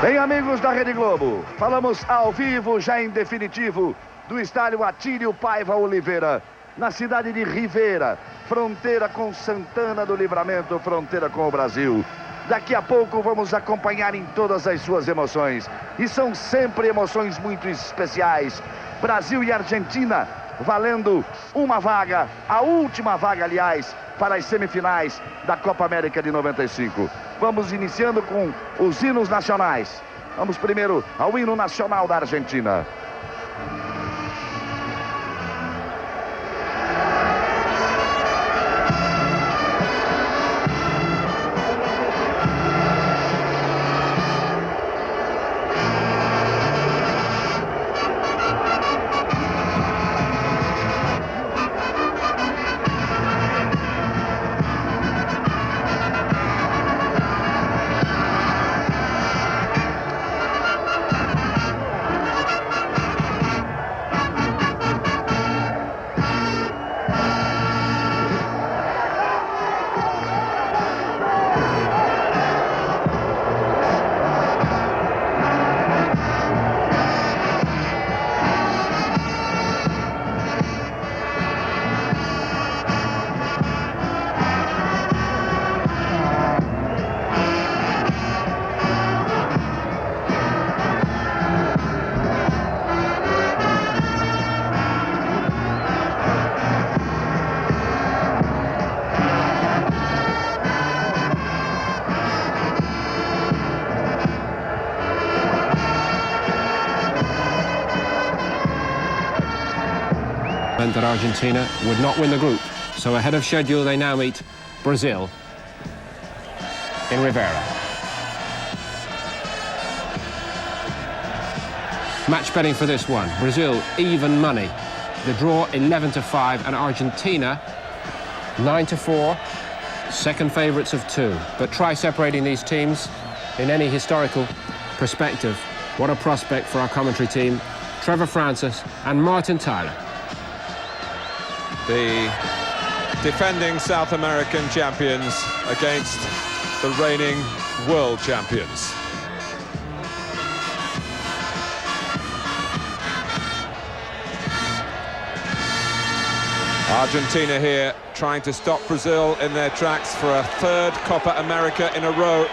Bem, amigos da Rede Globo, falamos ao vivo, já em definitivo, do estádio Atílio Paiva Oliveira, na cidade de Rivera, fronteira com Santana do Livramento, fronteira com o Brasil. Daqui a pouco vamos acompanhar em todas as suas emoções. E são sempre emoções muito especiais. Brasil e Argentina valendo uma vaga, a última vaga, aliás, para as semifinais da Copa América de 95. Vamos iniciando com os hinos nacionais. Vamos primeiro ao hino nacional da Argentina. That Argentina would not win the group. So ahead of schedule, they now meet Brazil in Rivera. Match betting for this one. Brazil, even money. The draw, 11-5, and Argentina, 9-4. Second favourites of 2. But try separating these teams in any historical perspective. What a prospect for our commentary team, Trevor Francis and Martin Tyler. The defending South American champions against the reigning world champions. Argentina here trying to stop Brazil in their tracks for a third Copa America in a row.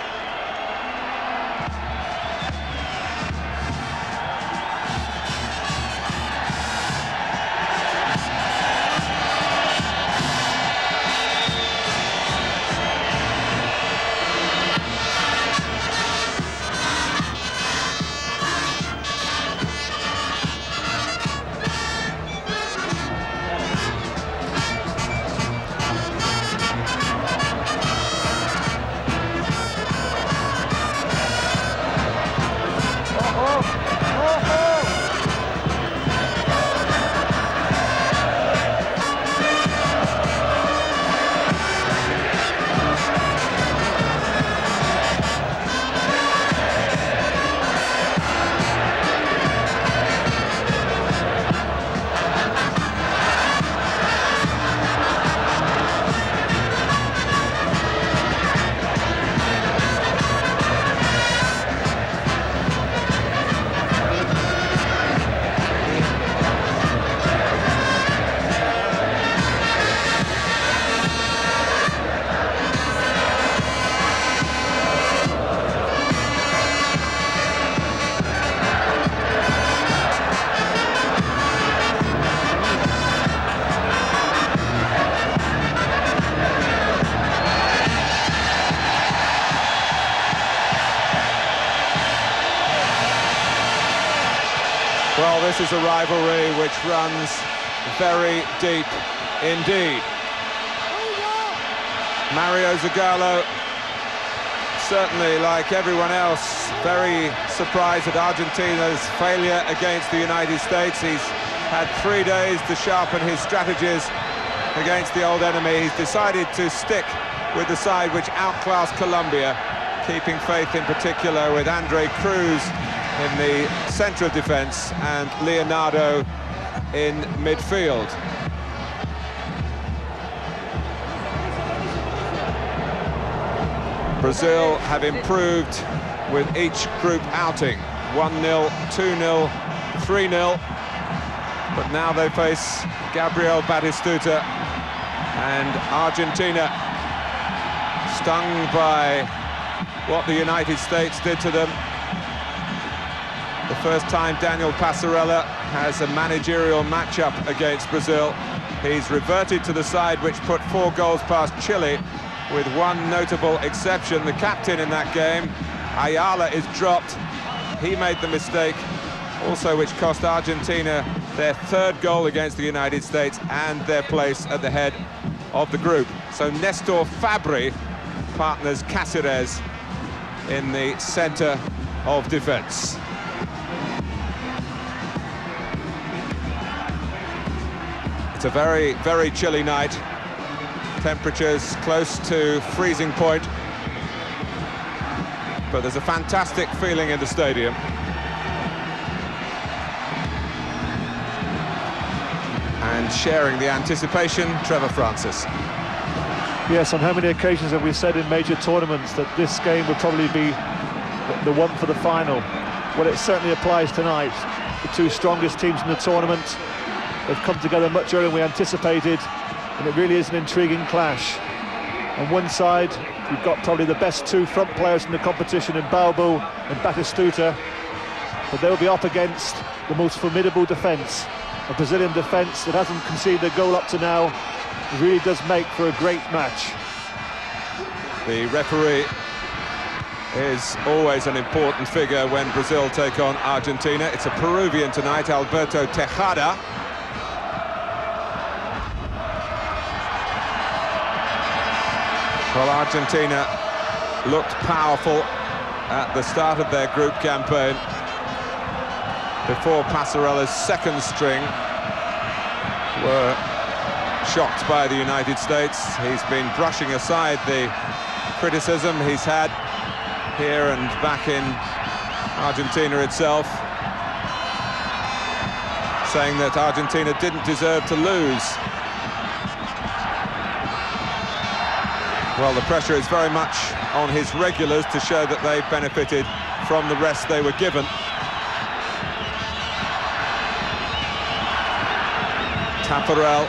Well, this is a rivalry which runs very deep indeed. Mario Zagallo, certainly like everyone else, very surprised at Argentina's failure against the United States. He's had 3 days to sharpen his strategies against the old enemy. He's decided to stick with the side which outclassed Colombia, keeping faith in particular with Andre Cruz in the centre of defence and Leonardo in midfield. Brazil have improved with each group outing. 1-0, 2-0, 3-0. But now they face Gabriel Batistuta and Argentina, stung by what the United States did to them. The first time Daniel Passarella has a managerial matchup against Brazil. He's reverted to the side which put 4 goals past Chile, with one notable exception. The captain in that game, Ayala, is dropped. He made the mistake, also which cost Argentina their 3rd goal against the United States and their place at the head of the group. So Nestor Fabri partners Cáceres in the centre of defence. It's a very, very chilly night. Temperatures close to freezing point. But there's a fantastic feeling in the stadium. And sharing the anticipation, Trevor Francis. Yes, on how many occasions have we said in major tournaments that this game would probably be the one for the final? Well, it certainly applies tonight. The 2 strongest teams in the tournament, they've come together much earlier than we anticipated, and it really is an intriguing clash. On one side, you've got probably the best 2 front players in the competition in Balbo and Batistuta, but they'll be up against the most formidable defence, a Brazilian defence that hasn't conceded a goal up to now. It really does make for a great match. The referee is always an important figure when Brazil take on Argentina. It's a Peruvian tonight, Alberto Tejada. Well, Argentina looked powerful at the start of their group campaign, before Passarella's 2nd string were shocked by the United States. He's been brushing aside the criticism he's had here and back in Argentina itself, saying that Argentina didn't deserve to lose. Well, the pressure is very much on his regulars to show that they benefited from the rest they were given. Taparel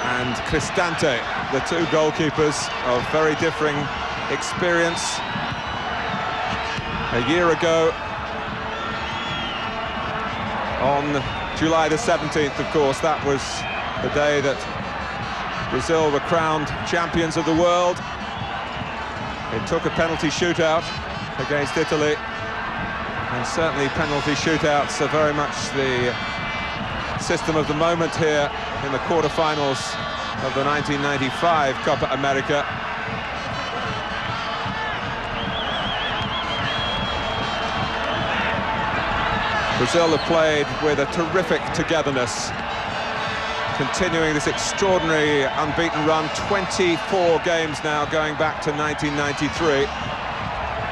and Cristante, the 2 goalkeepers of very differing experience. A year ago, on July the 17th, of course, that was the day that Brazil were crowned champions of the world. It took a penalty shootout against Italy, and certainly penalty shootouts are very much the system of the moment here in the quarterfinals of the 1995 Copa America. Brazil have played with a terrific togetherness, continuing this extraordinary unbeaten run, 24 games now going back to 1993.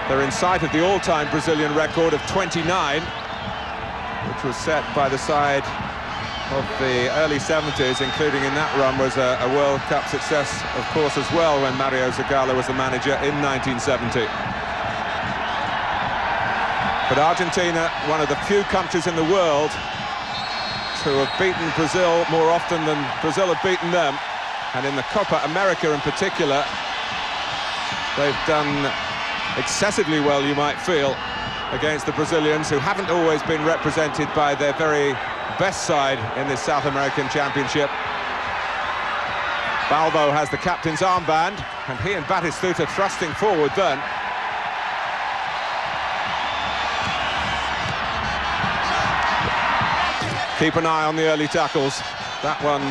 They're in sight of the all-time Brazilian record of 29, which was set by the side of the early 70s, including in that run was a World Cup success, of course, as well, when Mario Zagallo was the manager in 1970. But Argentina, one of the few countries in the world to have beaten Brazil more often than Brazil have beaten them, and in the Copa America in particular, they've done excessively well, you might feel, against the Brazilians, who haven't always been represented by their very best side in this South American Championship. Balbo has the captain's armband, and he and Batistuta thrusting forward then. Keep an eye on the early tackles. That one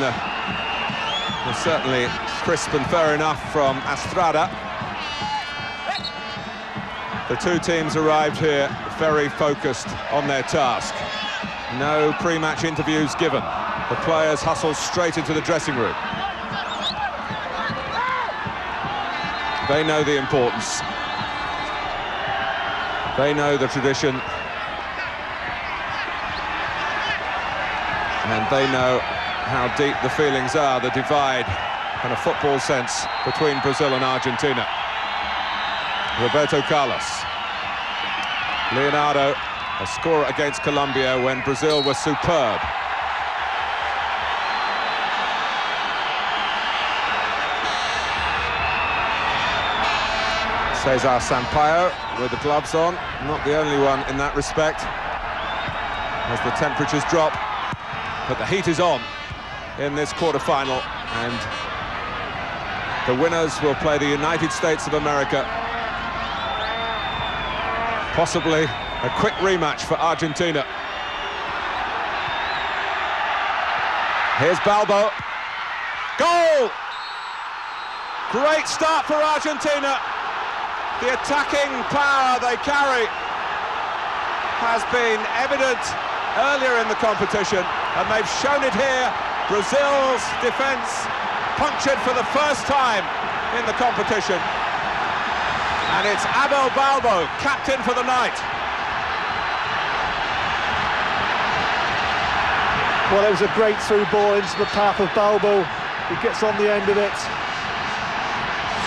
was certainly crisp and fair enough from Estrada. The 2 teams arrived here very focused on their task. No pre-match interviews given. The players hustle straight into the dressing room. They know the importance. They know the tradition. And they know how deep the feelings are, the divide in a football sense between Brazil and Argentina. Roberto Carlos. Leonardo, a scorer against Colombia when Brazil was superb. Cesar Sampaio with the gloves on, not the only one in that respect, as the temperatures drop, but the heat is on in this quarter-final, and the winners will play the United States of America. Possibly a quick rematch for Argentina. Here's Balbo. Goal! Great start for Argentina. The attacking power they carry has been evident earlier in the competition, and they've shown it here. Brazil's defence punctured for the first time in the competition. And it's Abel Balbo, captain for the night. Well, it was a great through ball into the path of Balbo. He gets on the end of it,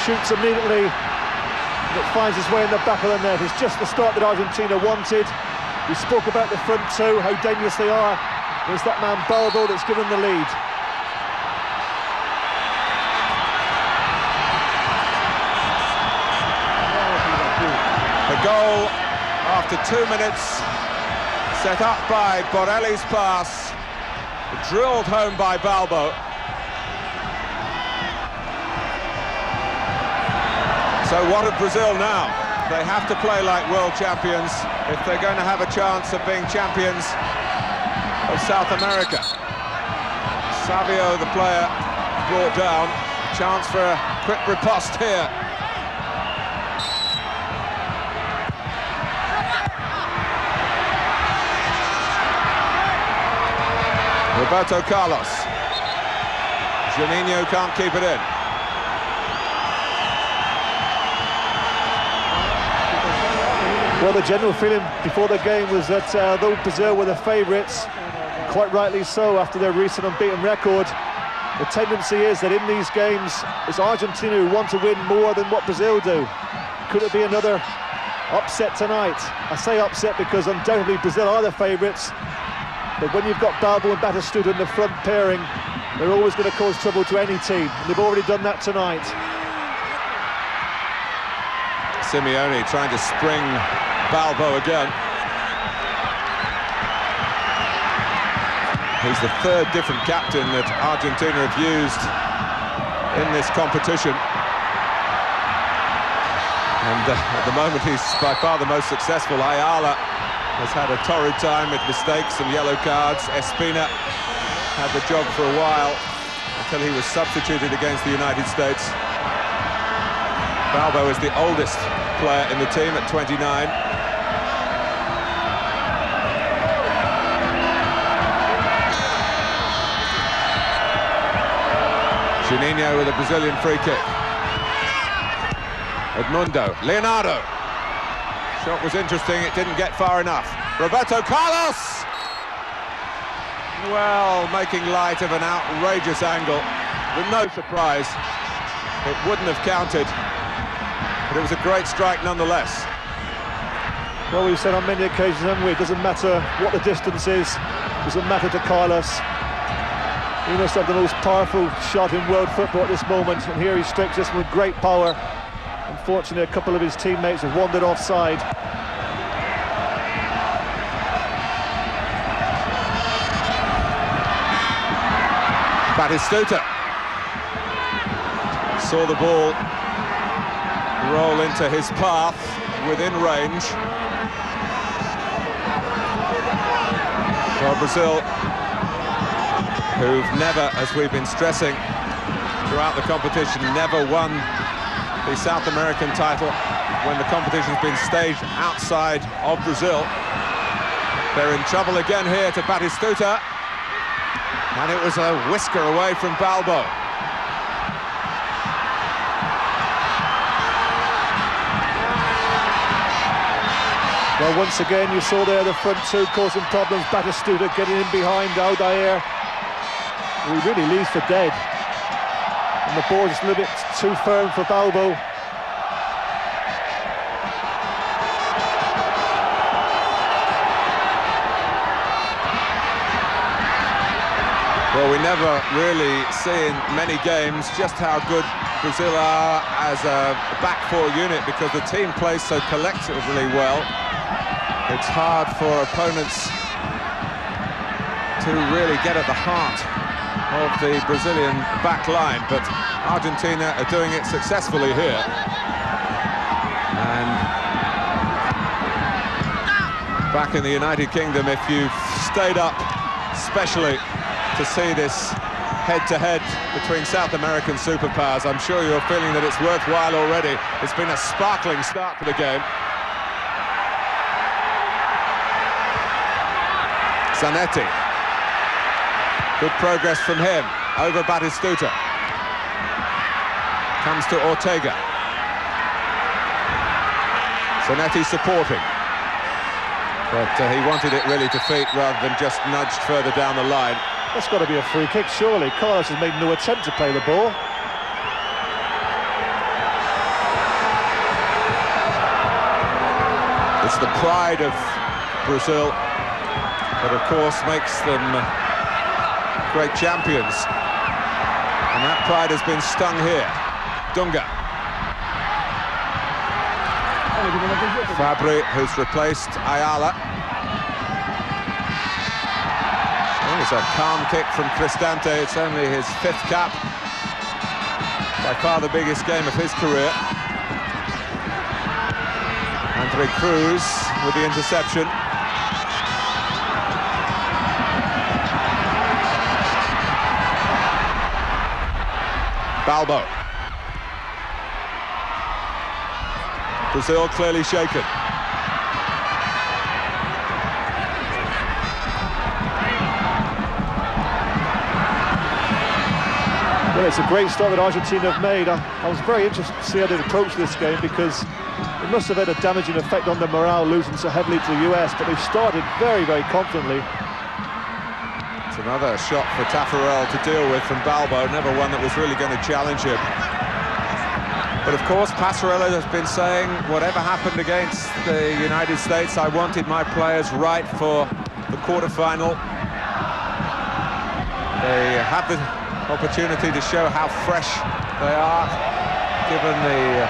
shoots immediately, and it finds its way in the back of the net. It's just the start that Argentina wanted. We spoke about the front two, how dangerous they are. It's that man Balbo that's given the lead. The goal after 2 minutes, set up by Borelli's pass, drilled home by Balbo. So what of Brazil now? They have to play like world champions if they're going to have a chance of being champions of South America. Savio, the player, brought down. Chance for a quick riposte here. Roberto Carlos. Juninho can't keep it in. Well, the general feeling before the game was that though Brazil were the favourites, quite rightly so after their recent unbeaten record, the tendency is that in these games it's Argentina who want to win more than what Brazil do. Could it be another upset tonight? I say upset because undoubtedly Brazil are the favourites, but when you've got Balbo and Batistuta in the front pairing, they're always going to cause trouble to any team, and they've already done that tonight. Simeone trying to spring Balbo again. He's the third different captain that Argentina have used in this competition. And at the moment he's by far the most successful. Ayala has had a torrid time with mistakes and yellow cards. Espina had the job for a while until he was substituted against the United States. Balbo is the oldest player in the team at 29. Juninho with a Brazilian free kick. Edmundo, Leonardo. Shot was interesting, it didn't get far enough. Roberto Carlos! Well, making light of an outrageous angle. With no surprise, it wouldn't have counted. But it was a great strike nonetheless. Well, we've said on many occasions, haven't we? It doesn't matter what the distance is, it doesn't matter to Carlos. He must have the most powerful shot in world football at this moment, and here he strikes this with great power. Unfortunately, a couple of his teammates have wandered offside. Batistuta saw the ball roll into his path within range. Well, Brazil, who've never, as we've been stressing throughout the competition, never won the South American title when the competition's been staged outside of Brazil. They're in trouble again here to Batistuta, and it was a whisker away from Balbo. Well, once again, you saw there the front two causing problems. Batistuta getting in behind Aldair. He really leaves for dead. And the ball is a little bit too firm for Balbo. Well, we never really see in many games just how good Brazil are as a back four unit, because the team plays so collectively well. It's hard for opponents to really get at the heart of the Brazilian back line, but Argentina are doing it successfully here. And back in the United Kingdom, if you've stayed up especially to see this head-to-head between South American superpowers, I'm sure you're feeling that it's worthwhile already. It's been a sparkling start for the game. Zanetti. Good progress from him. Over Batistuta. Comes to Ortega. Zanetti supporting. But he wanted it really to feet rather than just nudged further down the line. That's got to be a free kick, surely. Carlos has made no attempt to play the ball. It's the pride of Brazil that, of course, makes them great champions. And that pride has been stung here. Dunga. Fabri, who's replaced Ayala. Oh, it's a calm kick from Cristante. It's only his 5th cap. By far the biggest game of his career. Andre Cruz with the interception. Balbo. Brazil clearly shaken. Well, it's a great start that Argentina have made. I was very interested to see how they approach this game, because it must have had a damaging effect on their morale losing so heavily to the US, but they've started very, very confidently. It's another shot for Taffarel to deal with from Balbo, never one that was really going to challenge him. But of course, Passarella has been saying, whatever happened against the United States, I wanted my players right for the quarter-final. They have the opportunity to show how fresh they are, given the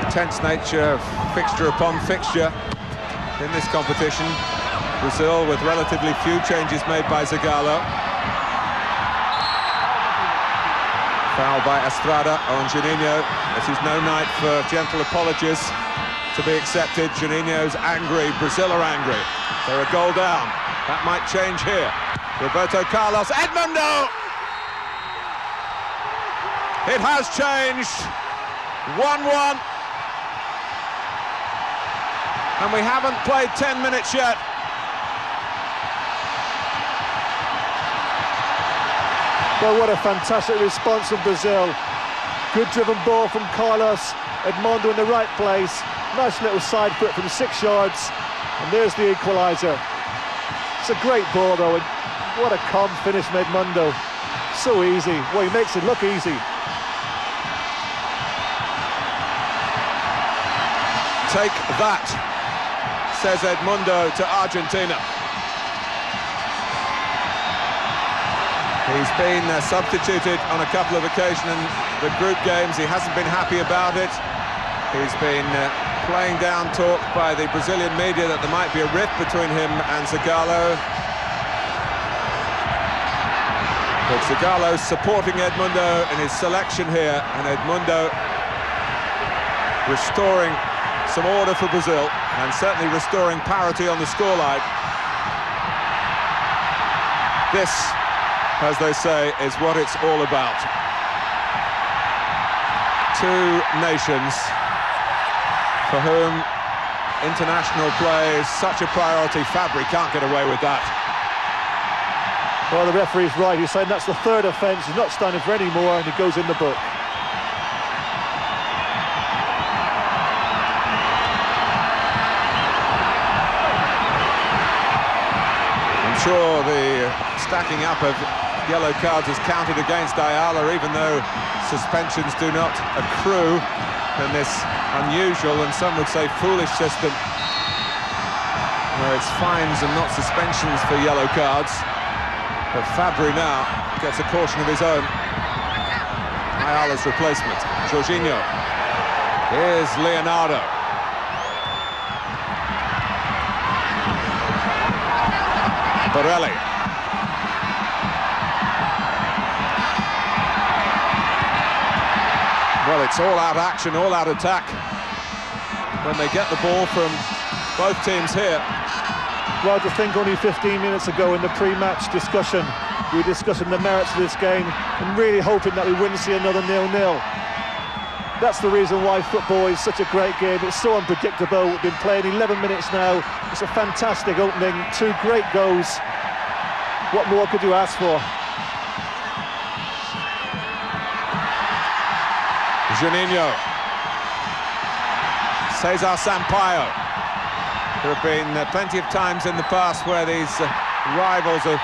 intense nature of fixture upon fixture in this competition. Brazil with relatively few changes made by Zagallo. Foul by Estrada on Juninho. This is no night for gentle apologies to be accepted. Juninho's angry, Brazil are angry. They're a goal down. That might change here. Roberto Carlos, Edmundo! It has changed. 1-1. And we haven't played 10 minutes yet. Well, what a fantastic response from Brazil. Good driven ball from Carlos. Edmundo in the right place. Nice little side foot from 6 yards. And there's the equalizer. It's a great ball, though. And what a calm finish from Edmundo. So easy. Well, he makes it look easy. Take that, says Edmundo to Argentina. He's been substituted on a couple of occasions in the group games. He hasn't been happy about it. He's been playing down talk by the Brazilian media that there might be a rift between him and Zagallo. But Zagallo's supporting Edmundo in his selection here, and Edmundo restoring some order for Brazil, and certainly restoring parity on the scoreline. This, as they say, is what it's all about. Two nations for whom international play is such a priority. Fabri can't get away with that. Well, the referee's right. He's saying that's the 3rd offence. He's not standing for any more, and it goes in the book. I'm sure the stacking up of yellow cards has counted against Ayala, even though suspensions do not accrue in this unusual, and some would say foolish, system where it's fines and not suspensions for yellow cards. But Fabry now gets a caution of his own. Ayala's replacement, Jorginho. Here's Leonardo. Borelli. Well, it's all-out action, all-out attack when they get the ball from both teams here. Well, to think only 15 minutes ago in the pre-match discussion, we were discussing the merits of this game and really hoping that we wouldn't see another 0-0. That's the reason why football is such a great game. It's so unpredictable. We've been playing 11 minutes now. It's a fantastic opening, 2 great goals. What more could you ask for? Juninho. Cesar Sampaio. There have been plenty of times in the past where these rivals have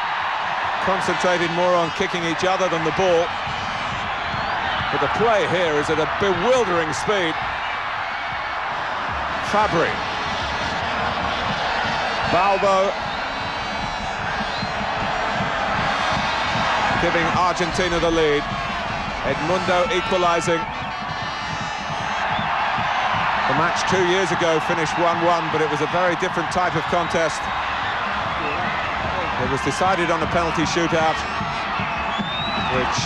concentrated more on kicking each other than the ball. But the play here is at a bewildering speed. Fabry. Balbo. Giving Argentina the lead. Edmundo equalising. The match 2 years ago finished 1-1, but it was a very different type of contest. It was decided on a penalty shootout, which,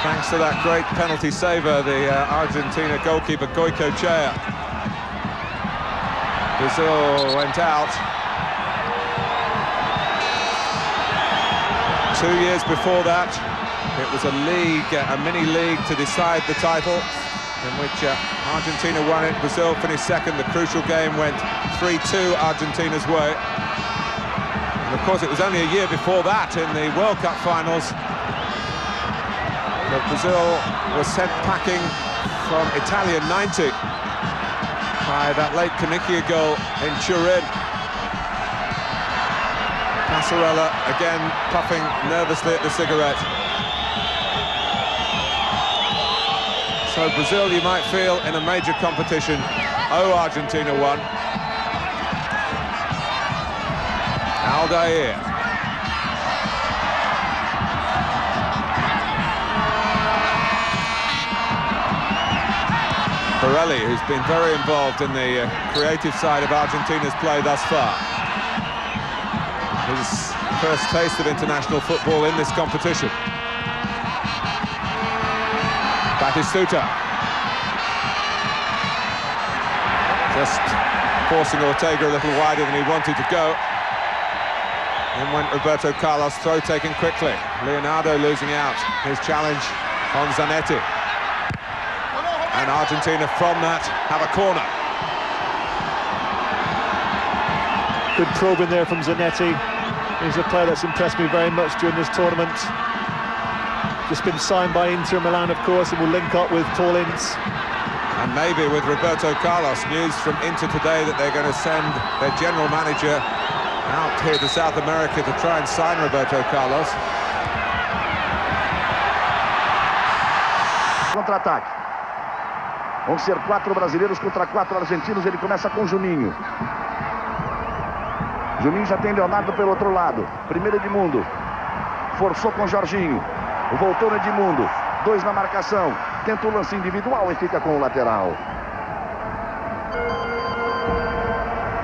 thanks to that great penalty saver, the Argentina goalkeeper Goicoechea, Brazil went out. 2 years before that, it was a league, a mini-league to decide the title, in which Argentina won it. Brazil finished second. The crucial game went 3-2 Argentina's way. And of course, it was only a year before that, in the World Cup finals, that Brazil was sent packing from Italian 90 by that late Canigia goal in Turin. Passarella again puffing nervously at the cigarette. So Brazil, you might feel, in a major competition, owe Argentina one. Aldair. Borelli, who's been very involved in the creative side of Argentina's play thus far. His first taste of international football in this competition. Batistuta. Just forcing Ortega a little wider than he wanted to go. In went Roberto Carlos, throw taken quickly. Leonardo losing out. His challenge on Zanetti. And Argentina from that have a corner. Good probing there from Zanetti. He's a player that's impressed me very much during this tournament. Just been signed by Inter Milan, of course, and will link up with Paul Ince. And maybe with Roberto Carlos, news from Inter today that they're going to send their general manager out here to South America to try and sign Roberto Carlos. Contra-ataque. Vão ser 4 brasileiros contra 4 argentinos. Ele começa com Juninho. Juninho já tem Leonardo pelo outro lado. Primeiro Edmundo. Forçou com Jorginho. Voltou no Edmundo. 2 na marcação. Tenta o lance individual e fica com o lateral.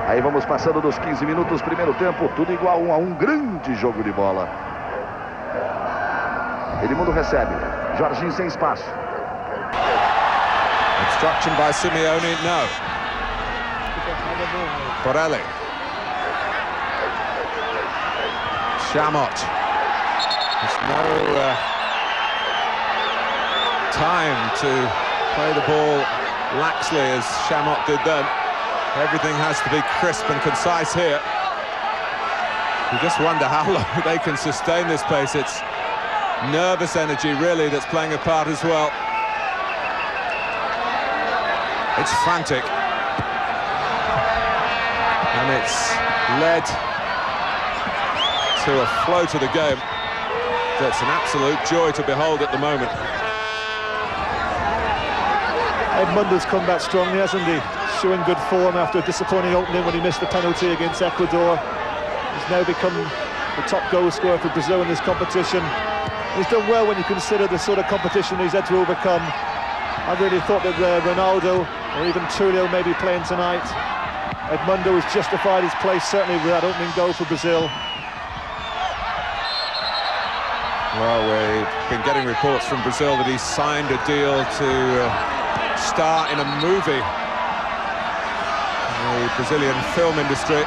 Aí vamos passando dos 15 minutos. Primeiro tempo, tudo igual, 1-1. Grande jogo de bola. Edmundo recebe. Jorginho sem espaço. Obstruction by Simeone, no. Borelli. Chamot. There's no time to play the ball laxly as Chamot did then. Everything has to be crisp and concise here. You just wonder how long they can sustain this pace. It's nervous energy, really, that's playing a part as well. It's frantic. And it's led to a flow to the game that's an absolute joy to behold at the moment. Edmundo's come back strongly, hasn't he? Showing good form after a disappointing opening when he missed the penalty against Ecuador. He's now become the top goal scorer for Brazil in this competition. He's done well when you consider the sort of competition he's had to overcome. I really thought that Ronaldo or even Tulio may be playing tonight. Edmundo has justified his place, certainly with that opening goal for Brazil. Well, we've been getting reports from Brazil that he's signed a deal to star in a movie in the Brazilian film industry.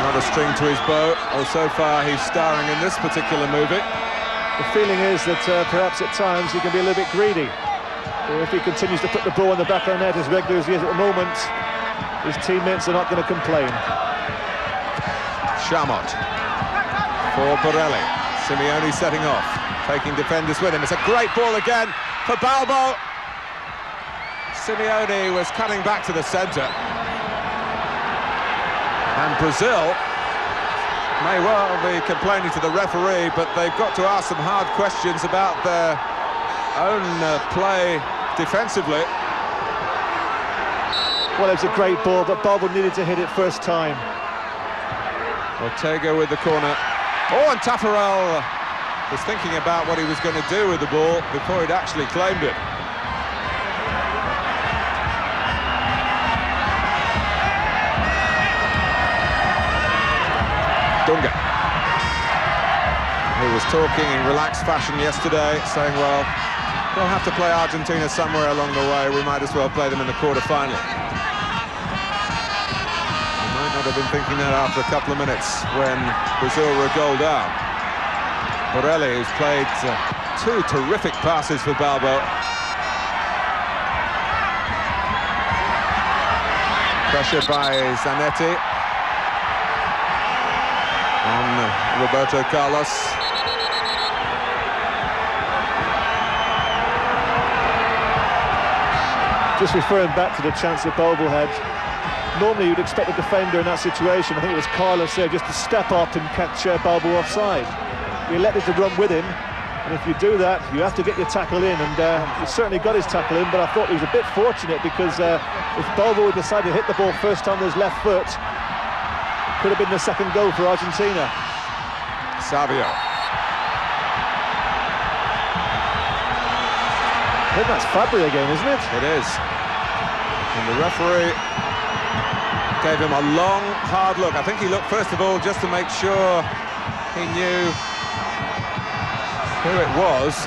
Not a string to his bow. Well, so far he's starring in this particular movie. The feeling is that perhaps at times he can be a little bit greedy. If he continues to put the ball in the back of the net as regular as he is at the moment, his teammates are not going to complain. Chamot for Borelli. Simeone setting off, taking defenders with him. It's a great ball again for Balbo. Simeone was cutting back to the centre. And Brazil may well be complaining to the referee, but they've got to ask some hard questions about their own play defensively. Well, it was a great ball, but Balbo needed to hit it first time. Ortega with the corner. Oh, and Taffarel was thinking about what he was going to do with the ball before he'd actually claimed it. Dunga, who was talking in relaxed fashion yesterday, saying, well, we'll have to play Argentina somewhere along the way. We might as well play them in the quarter-final. He might not have been thinking that after a couple of minutes when Brazil were a goal down. Borelli, who's played two terrific passes for Balbo. Pressure by Zanetti on Roberto Carlos. Just referring back to the chance that Balbo had, normally you'd expect a defender in that situation, I think it was Carlos there, just to step up and catch Balbo offside. He elected to run with him, and if you do that, you have to get your tackle in, and he certainly got his tackle in, but I thought he was a bit fortunate because if Balbo had decided to hit the ball first time with his left foot, could have been the second goal for Argentina. Savio. I think that's Fabri again, isn't it? It is. And the referee gave him a long, hard look. I think he looked, first of all, just to make sure he knew who it was.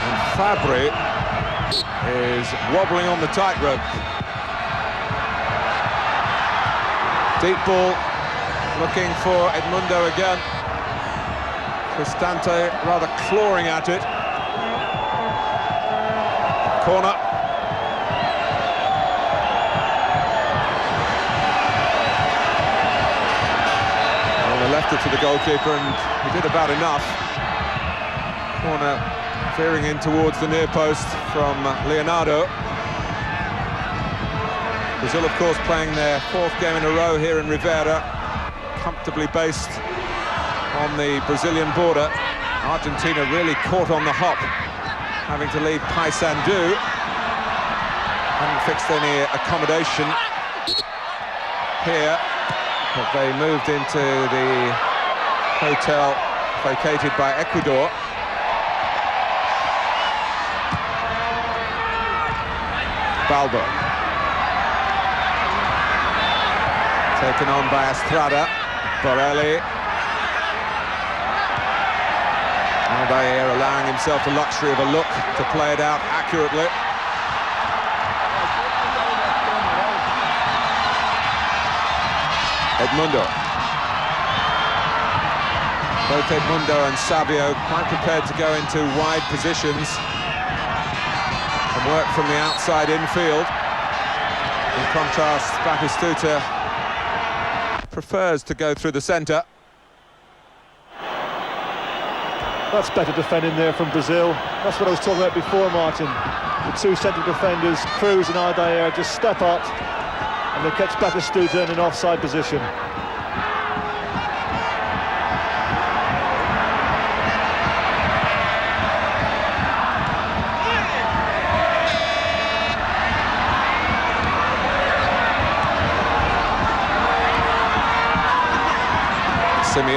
And Fabri is wobbling on the tightrope. Deep ball, looking for Edmundo again. Cristante rather clawing at it. Corner. Well, they left it to the goalkeeper, and he did about enough. Corner veering in towards the near post from Leonardo. Brazil, of course, playing their fourth game in a row here in Rivera, comfortably based on the Brazilian border. Argentina really caught on the hop, having to leave Paysandú. Hadn't fixed any accommodation here, but they moved into the hotel vacated by Ecuador. Balbo. Taken on by Estrada. Borelli. Aldair allowing himself the luxury of a look to play it out accurately. Edmundo. Both Edmundo and Savio quite prepared to go into wide positions and work from the outside infield. In contrast, Batistuta prefers to go through the centre. That's better defending there from Brazil. That's what I was talking about before, Martin. The two central defenders, Cruz and Aldair, just step up and they catch Batistuta in an offside position.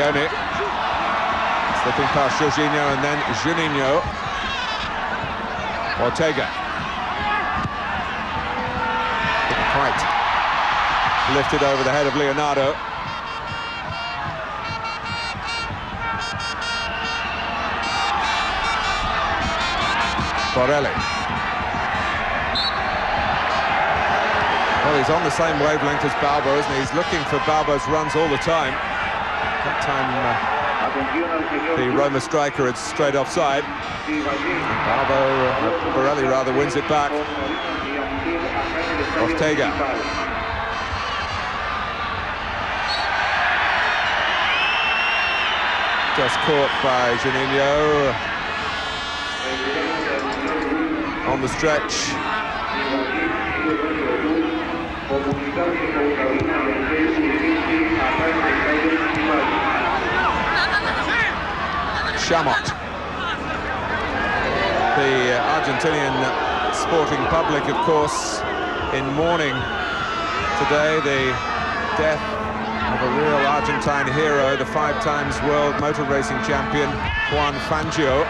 Simeone. Slipping past Jorginho and then Juninho. Ortega. Couldn't quite lift it over the head of Leonardo. Borelli. Well, he's on the same wavelength as Balbo, isn't he? He's looking for Balbo's runs all the time. That time the Roma striker is straight offside. Balbo, Borelli rather, wins it back. Ortega. Just caught by Juninho. On the stretch. Chamot. The Argentinian sporting public, of course, in mourning today the death of a real Argentine hero, the 5 times world motor racing champion, Juan Fangio.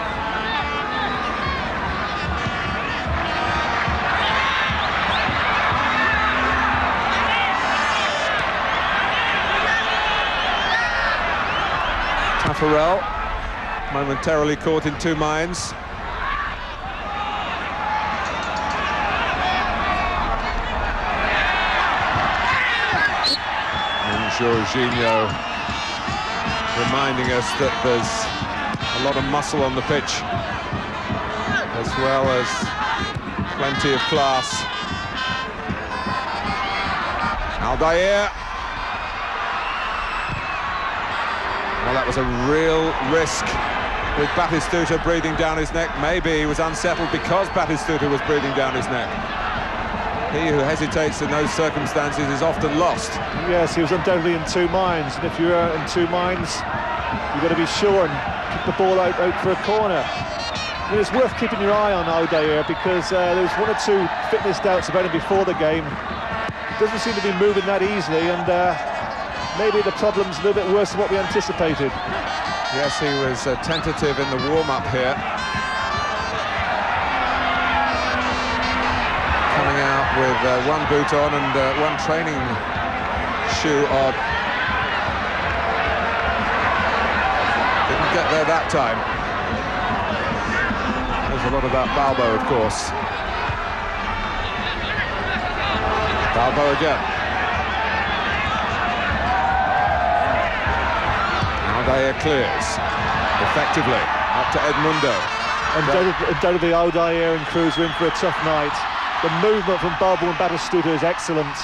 Taffarel, momentarily caught in 2 minds. And Jorginho reminding us that there's a lot of muscle on the pitch, as well as plenty of class. Aldair. Well, that was a real risk with Batistuta breathing down his neck. Maybe he was unsettled because Batistuta was breathing down his neck. He who hesitates in those circumstances is often lost. Yes, he was undoubtedly in 2 minds, and if you're in 2 minds, you've got to be sure and kick the ball out for a corner. I mean, it's worth keeping your eye on Aldair because there was 1 or 2 fitness doubts about him before the game. Doesn't seem to be moving that easily, and maybe the problem's a little bit worse than what we anticipated. Yes, he was tentative in the warm-up here. Coming out with 1 boot on and 1 training shoe on. Didn't get there that time. There's a lot about Balbo, of course. Balbo again. Aldair clears effectively up to Edmundo. Undoubtedly Aldair and Cruz are in for a tough night. The movement from Balbo and Batistuta is excellent.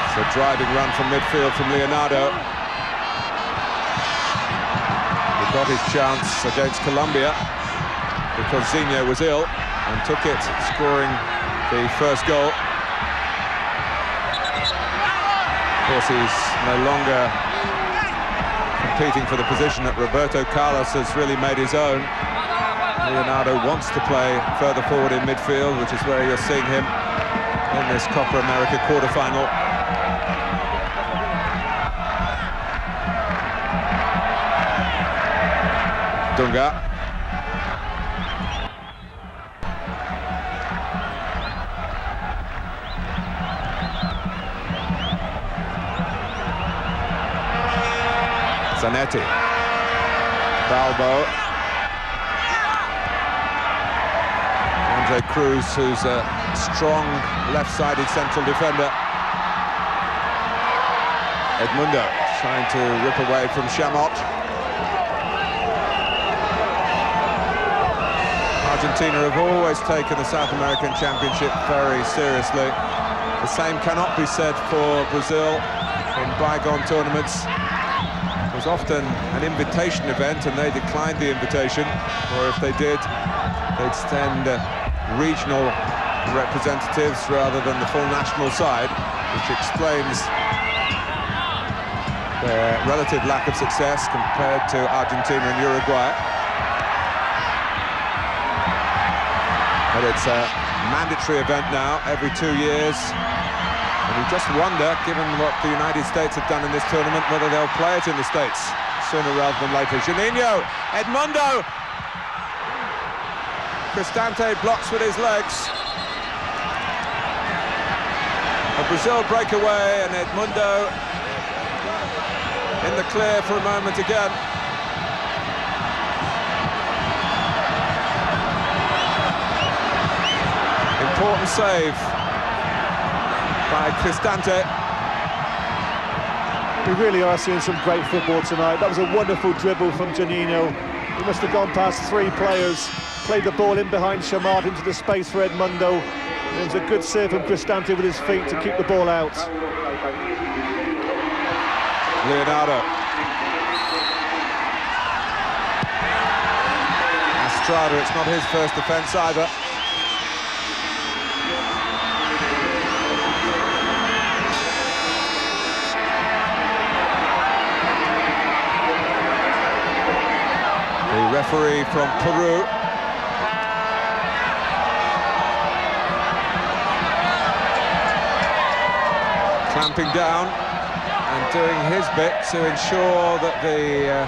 It's a driving run from midfield from Leonardo. He got his chance against Colombia because Zinho was ill and took it, scoring the first goal. Of course, he's no longer competing for the position that Roberto Carlos has really made his own. Leonardo wants to play further forward in midfield, which is where you're seeing him in this Copa America quarter-final. Dunga. Zanetti. Balbo. Andre Cruz, who's a strong left-sided central defender. Edmundo trying to rip away from Chamot. Argentina have always taken the South American Championship very seriously. The same cannot be said for Brazil in bygone tournaments. It was often an invitation event and they declined the invitation, or if they did, they'd send regional representatives rather than the full national side, which explains their relative lack of success compared to Argentina and Uruguay. But it's a mandatory event now, every 2 years. And you just wonder, given what the United States have done in this tournament, whether they'll play it in the States sooner rather than later. Juninho, Edmundo. Cristante blocks with his legs. A Brazil breakaway, and Edmundo in the clear for a moment again. Important save by Cristante. We really are seeing some great football tonight. That was a wonderful dribble from Juninho. He must have gone past 3 players, played the ball in behind Chamard into the space for Edmundo. It was a good save from Cristante with his feet to keep the ball out. Leonardo. Estrada, it's not his first offence either. The referee from Peru. Clamping down and doing his bit to ensure that the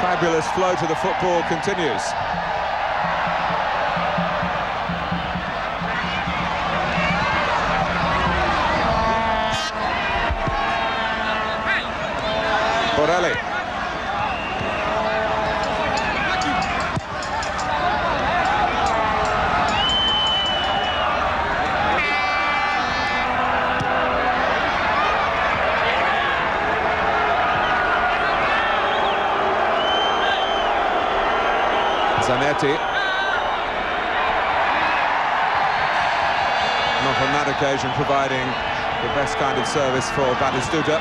fabulous flow to the football continues. Borelli. Zanetti. Not on that occasion providing the best kind of service for Batistuta.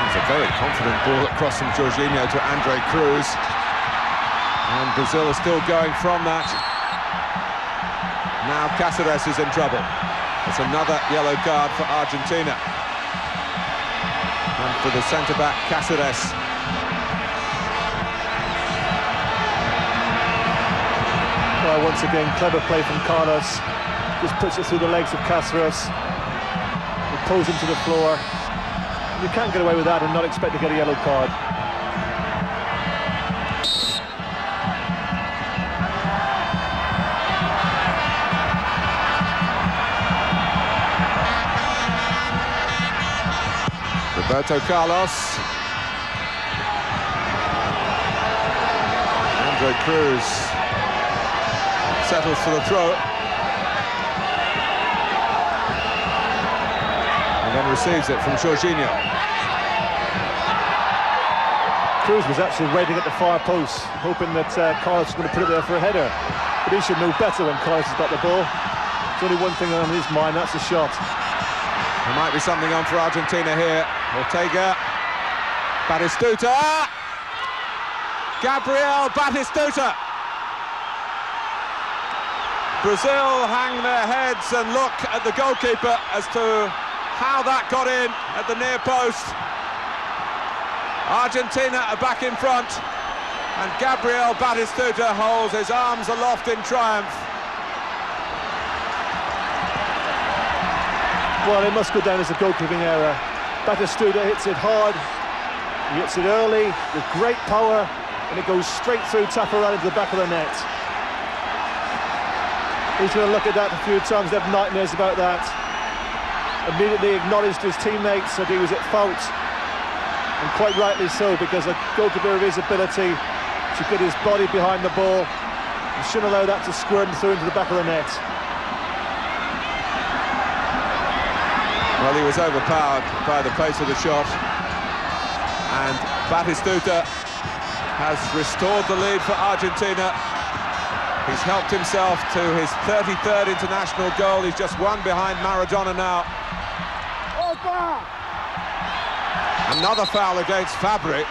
It's a very confident ball across from Jorginho to Andre Cruz. And Brazil is still going from that. Now Cáceres is in trouble. It's another yellow card for Argentina. And for the centre-back, Cáceres. Well, once again, clever play from Carlos. Just puts it through the legs of Cáceres. He pulls him to the floor. You can't get away with that and not expect to get a yellow card. Roberto Carlos. Andre Cruz settles for the throw. And then receives it from Jorginho. Cruz was actually waiting at the far post, hoping that Carlos was going to put it there for a header. But he should know better when Carlos has got the ball. There's only one thing on his mind, that's a shot. There might be something on for Argentina here. Ortega, Batistuta, Gabriel Batistuta. Brazil hang their heads and look at the goalkeeper as to how that got in at the near post. Argentina are back in front, and Gabriel Batistuta holds his arms aloft in triumph. Well, it must go down as a goalkeeping error. Batistuta hits it hard, he hits it early, with great power, and it goes straight through Tafarel into the back of the net. He's going to look at that a few times, have nightmares about that. Immediately acknowledged his teammates that he was at fault, and quite rightly so, because a goalkeeper of his ability should get his body behind the ball and shouldn't allow that to squirm through into the back of the net. Well, he was overpowered by the pace of the shot, and Batistuta has restored the lead for Argentina. He's helped himself to his 33rd international goal. He's just one behind Maradona now. Another foul against Fabri,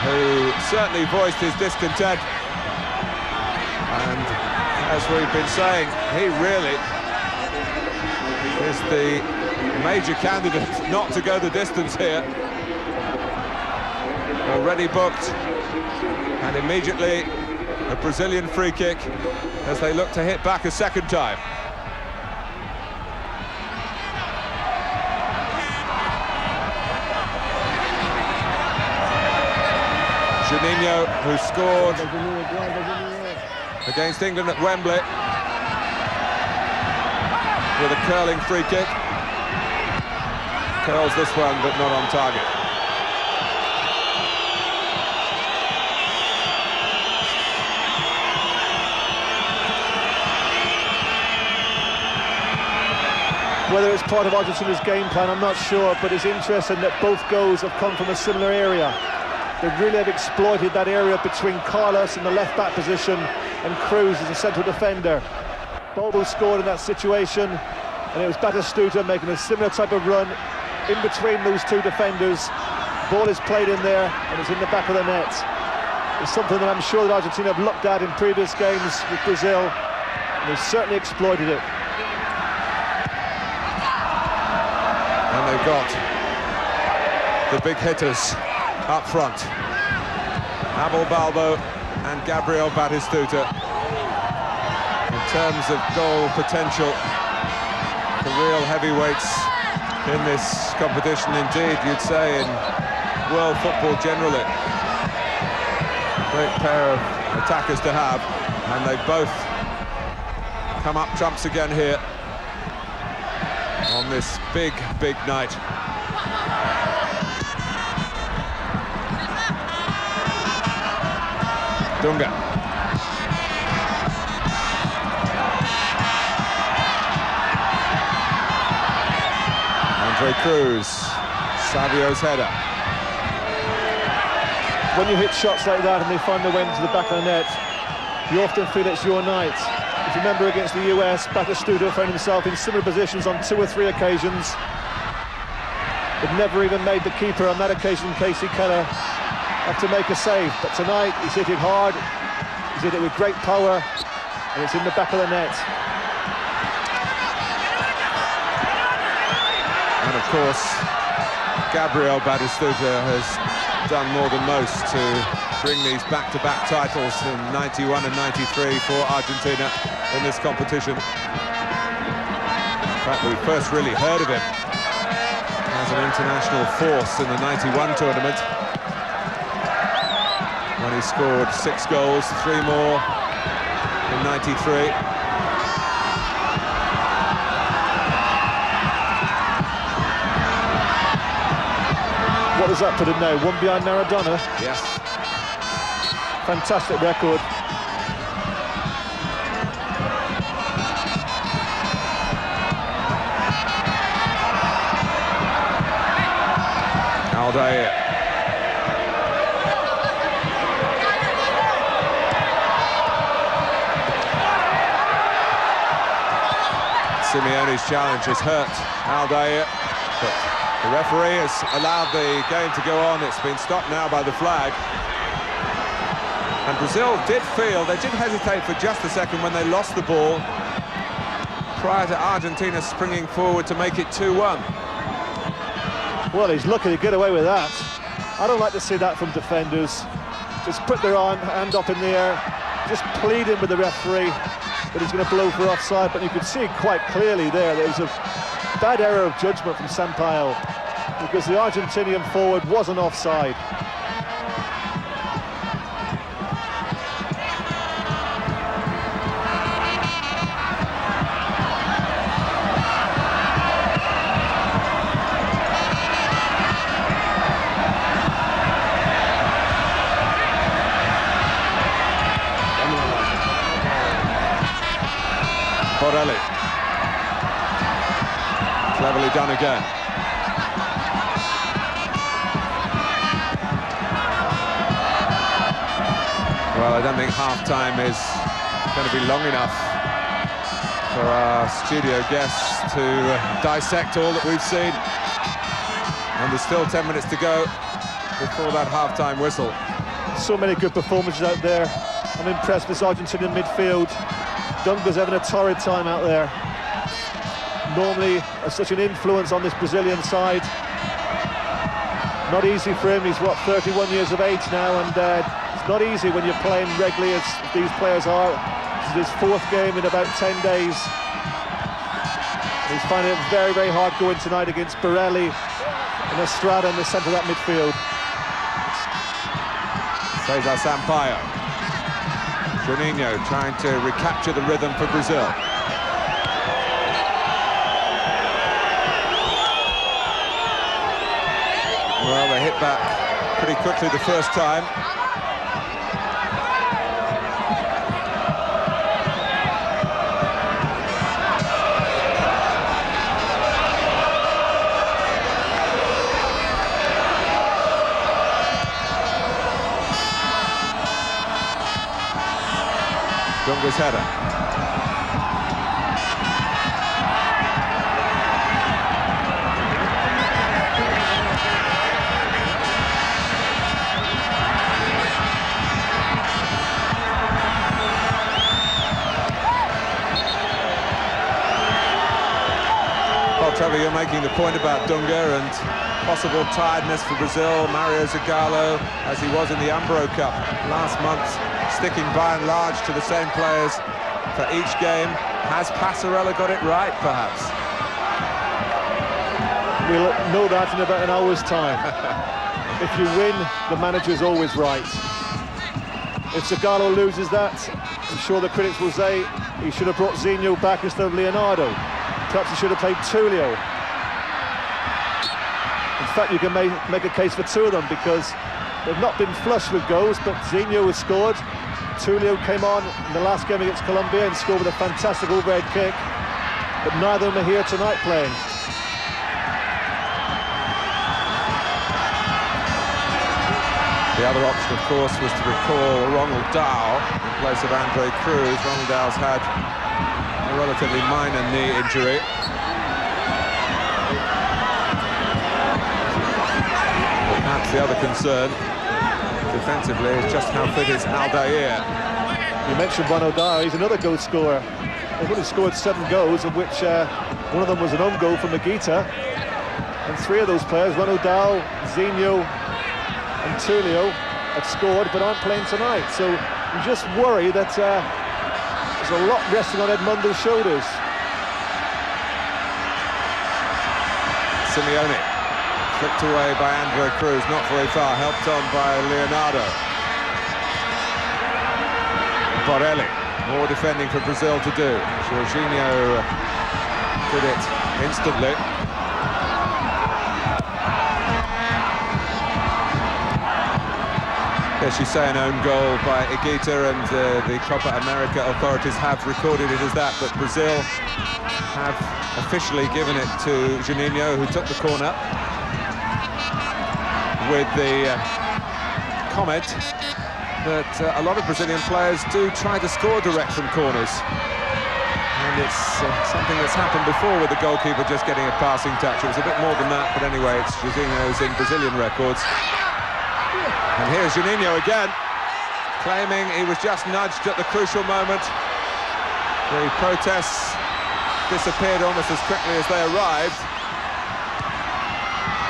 who certainly voiced his discontent. And as we've been saying, he really is the major candidate not to go the distance here. Already booked And immediately a Brazilian free kick as they look to hit back a second time. Juninho, who scored against England at Wembley with a curling free kick. Curls this one, but not on target. Whether it's part of Argentina's game plan, I'm not sure, but it's interesting that both goals have come from a similar area. They really have exploited that area between Carlos in the left-back position and Cruz as a central defender. Bobo scored in that situation, and it was Batistuta making a similar type of run in between those two defenders. Ball is played in there, and it's in the back of the net. It's something that I'm sure that Argentina have looked at in previous games with Brazil, and they've certainly exploited it. And they've got the big hitters up front. Abel Balbo and Gabriel Batistuta. In terms of goal potential, the real heavyweights in this competition, indeed, you'd say, in world football generally. Great pair of attackers to have, and they both come up trumps again here on this big, big night. Dunga. Andre Cruz, Savio's header. When you hit shots like that and they find their way into the back of the net, you often feel it's your night. If you remember against the US, Batistuta found himself in similar positions on 2 or 3 occasions, but never even made the keeper on that occasion, Casey Keller, have to make a save. But tonight he's hit it hard, he's hit it with great power, and it's in the back of the net. And of course, Gabriel Batistuta has done more than most to bring these back-to-back titles in 91 and 93 for Argentina in this competition. In fact, we first really heard of him as an international force in the 91 tournament, when he scored 6 goals, 3 more in 93. What does that put him now? 1 behind Maradona? Yes. Fantastic record. Aldair. Simeone's challenge has hurt Aldair, but the referee has allowed the game to go on. It's been stopped now by the flag. And Brazil did hesitate for just a second when they lost the ball prior to Argentina springing forward to make it 2-1. Well, he's lucky to get away with that. I don't like to see that from defenders. Just put their hand up in the air, just pleading with the referee that he's going to blow for offside, but you could see quite clearly there was a bad error of judgment from Sampaio, because the Argentinian forward wasn't offside. Borelli. Cleverly done again. Well, I don't think half-time is going to be long enough for our studio guests to dissect all that we've seen. And there's still 10 minutes to go before that half-time whistle. So many good performances out there. I'm impressed with this Argentinian midfield. Dunga's having a torrid time out there. Normally such an influence on this Brazilian side. Not easy for him. He's, what, 31 years of age now, and he's not easy when you're playing regularly as these players are. This is his 4th game in about 10 days. He's finding it very, very hard going tonight against Borelli and Estrada in the centre of that midfield. Cesar Sampaio. Juninho trying to recapture the rhythm for Brazil. Well, they hit back pretty quickly the first time. Dunga's header. Well, Trevor, you're making the point about Dunga and possible tiredness for Brazil. Mario Zagallo, as he was in the Umbro Cup last month, sticking by and large to the same players for each game. Has Passarella got it right, perhaps? We'll know that in about an hour's time. If you win, the manager's always right. If Zagallo loses that, I'm sure the critics will say he should have brought Zinho back instead of Leonardo. Perhaps he should have played Tullio. In fact, you can make a case for 2 of them because they've not been flush with goals, but Zinho has scored. Tullio came on in the last game against Colombia and scored with a fantastic overhead kick, but neither of them are here tonight playing. The other option, of course, was to recall Ronald Dahl in place of Andre Cruz. Ronald Dahl's had a relatively minor knee injury. Perhaps the other concern defensively is just how fit is Aldair. You mentioned Ronald Dahl, he's another goal scorer. They've only scored 7 goals, of which one of them was an own goal for Magita. And 3 of those players, Ronald Dahl, Zinho and Tullio, have scored but aren't playing tonight. So you just worry that there's a lot resting on Edmundo's shoulders. Simeone. Flicked away by Andre Cruz, not very far, helped on by Leonardo. Borelli, more defending for Brazil to do. Jorginho did it instantly. Yes, you say an own goal by Higuita, and the Copa America authorities have recorded it as that, but Brazil have officially given it to Juninho, who took the corner, with the comment that a lot of Brazilian players do try to score direct from corners. And it's something that's happened before with the goalkeeper just getting a passing touch. It was a bit more than that, but anyway, it's Jorginho's in Brazilian records. And here's Juninho again, claiming he was just nudged at the crucial moment. The protests disappeared almost as quickly as they arrived.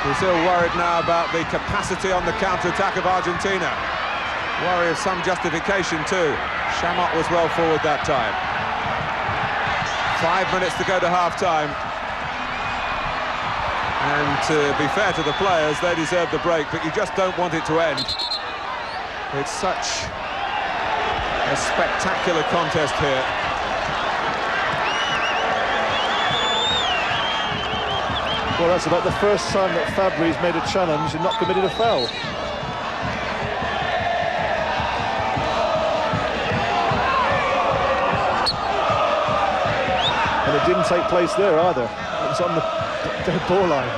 Brazil worried now about the capacity on the counter-attack of Argentina. Worry of some justification too. Chamot was well forward that time. 5 minutes to go to half-time. And to be fair to the players, they deserve the break, but you just don't want it to end. It's such a spectacular contest here. Well, that's about the first time that Fabri's made a challenge and not committed a foul. And it didn't take place there either. It was on the dead ball line.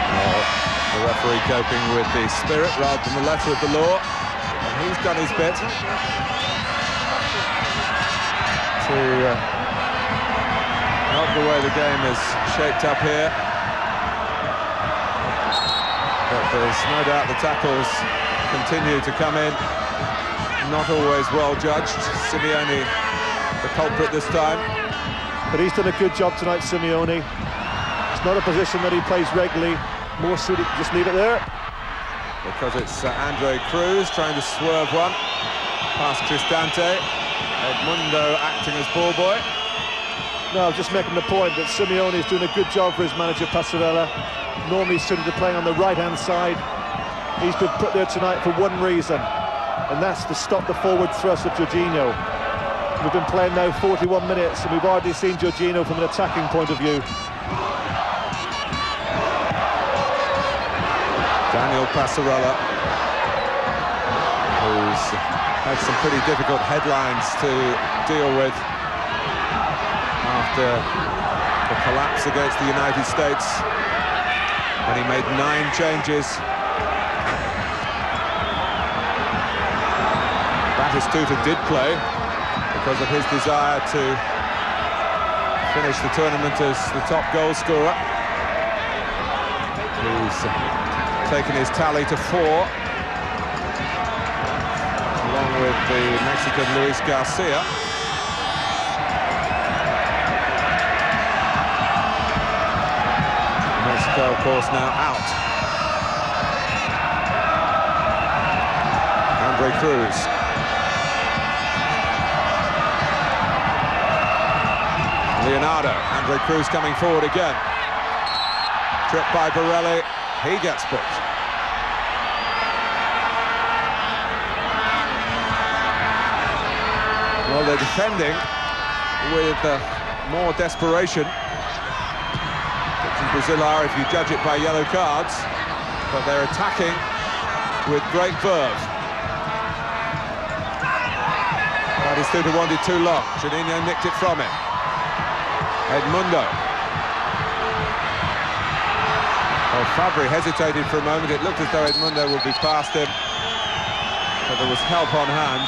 Well, the referee coping with the spirit rather than the letter of the law. And he's done his bit to help the way the game is shaped up here. But there's no doubt the tackles continue to come in. Not always well judged. Simeone, the culprit this time. But he's done a good job tonight, Simeone. It's not a position that he plays regularly. More suited, just leave it there. Because it's Andre Cruz trying to swerve one past Cristante. Edmundo acting as ball boy. No, I was just making the point that Simeone is doing a good job for his manager, Passarella. Normally suited to playing on the right-hand side. He's been put there tonight for one reason, and that's to stop the forward thrust of Jorginho. We've been playing now 41 minutes, and we've hardly seen Jorginho from an attacking point of view. Daniel Passarella, who's had some pretty difficult headlines to deal with after the collapse against the United States, when he made 9 changes. Batistuta did play because of his desire to finish the tournament as the top goal scorer. He's taken his tally to 4, along with the Mexican Luis Garcia. Mexico, of course, now out. Andre Cruz. Leonardo, Andre Cruz coming forward again. Tripped by Borelli, he gets booked. Well, they're defending with more desperation. Brazil are, if you judge it by yellow cards, but they're attacking with great verve. Batistuta wanted too long. Juninho nicked it from him. Edmundo. Oh, Fabri hesitated for a moment. It looked as though Edmundo would be past him, but there was help on hand.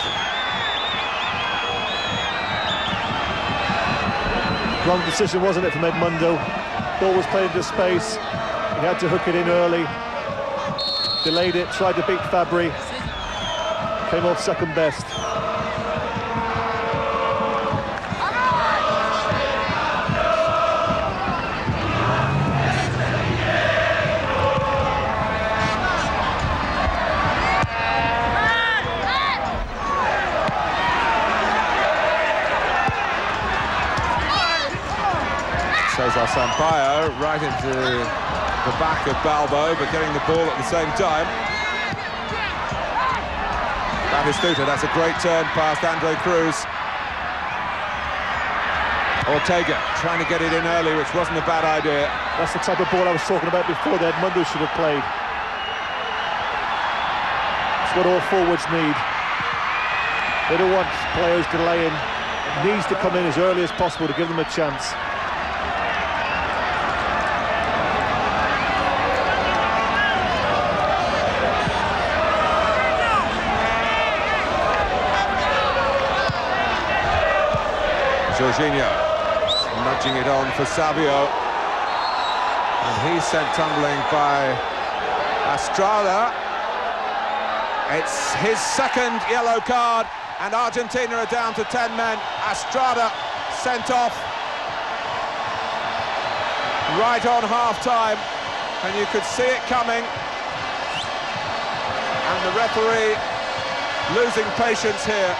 Wrong decision, wasn't it, from Edmundo? Ball was played into space. He had to hook it in early. Delayed it, tried to beat Fabri. Came off second best. Cesar Sampaio right into the back of Balbo, but getting the ball at the same time. Batistuta, that's a great turn past Andre Cruz. Ortega trying to get it in early, which wasn't a bad idea. That's the type of ball I was talking about before that Edmundo should have played. It's what all forwards need. They don't want players delaying. It needs to come in as early as possible to give them a chance. Jorginho nudging it on for Savio, and he's sent tumbling by Estrada. It's his second yellow card, and Argentina are down to 10 men. Estrada sent off right on half-time, and you could see it coming, and the referee losing patience here.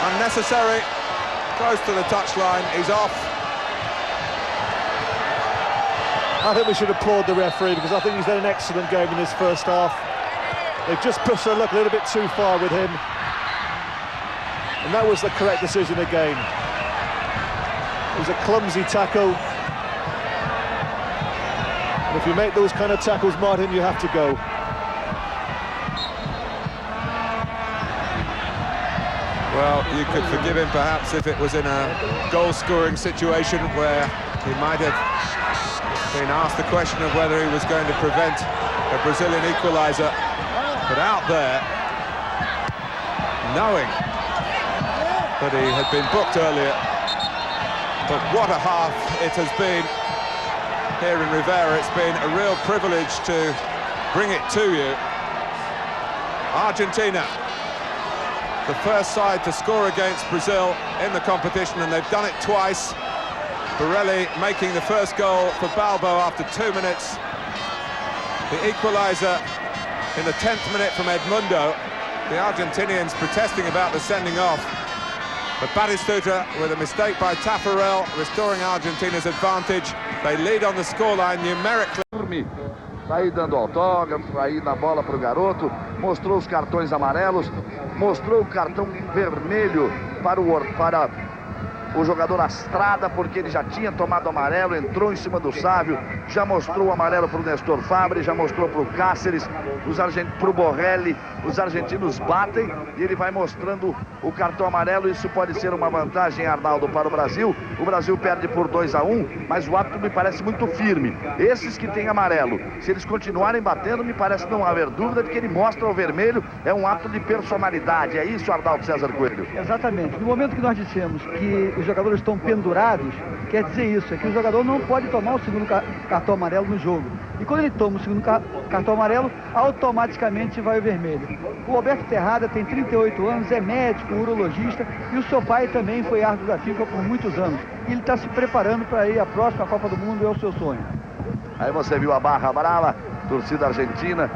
Unnecessary, close to the touchline, he's off. I think we should applaud the referee, because I think he's done an excellent game in this first half. They've just pushed their luck a little bit too far with him, and that was the correct decision again. It was a clumsy tackle, and if you make those kind of tackles, Martin, you have to go. Well, you could forgive him perhaps if it was in a goal-scoring situation where he might have been asked the question of whether he was going to prevent a Brazilian equalizer. But out there, knowing that he had been booked earlier, but what a half it has been here in Rivera. It's been a real privilege to bring it to you. Argentina, the first side to score against Brazil in the competition, and they've done it twice. Borelli making the first goal for Balbo after 2 minutes. The equalizer in the 10th minute from Edmundo. The Argentinians protesting about the sending off. But Batistuta with a mistake by Taffarel, restoring Argentina's advantage. They lead on the scoreline numerically. Tá aí dando autógrafo, aí na bola para o garoto, mostrou os cartões amarelos, mostrou o cartão vermelho para o jogador Astrada, porque ele já tinha tomado amarelo, entrou em cima do Sávio, já mostrou o amarelo para o Nestor Fabre, já mostrou para o Cáceres, para o Borrelli. Os argentinos batem e ele vai mostrando o cartão amarelo. Isso pode ser uma vantagem, Arnaldo, para o Brasil. O Brasil perde por 2-1, mas o árbitro me parece muito firme. Esses que têm amarelo, se eles continuarem batendo, me parece não haver dúvida de que ele mostra o vermelho. É um ato de personalidade. É isso, Arnaldo César Coelho? Exatamente. No momento que nós dissemos que os jogadores estão pendurados, quer dizer isso, é que o jogador não pode tomar o segundo cartão amarelo no jogo. E quando ele toma o segundo cartão amarelo, automaticamente vai o vermelho. O Alberto Terrada tem 38 anos, é médico, urologista, e o seu pai também foi árbitro da FIFA por muitos anos. E ele está se preparando para ir à próxima Copa do Mundo, é o seu sonho. Aí você viu a barra brava, torcida argentina.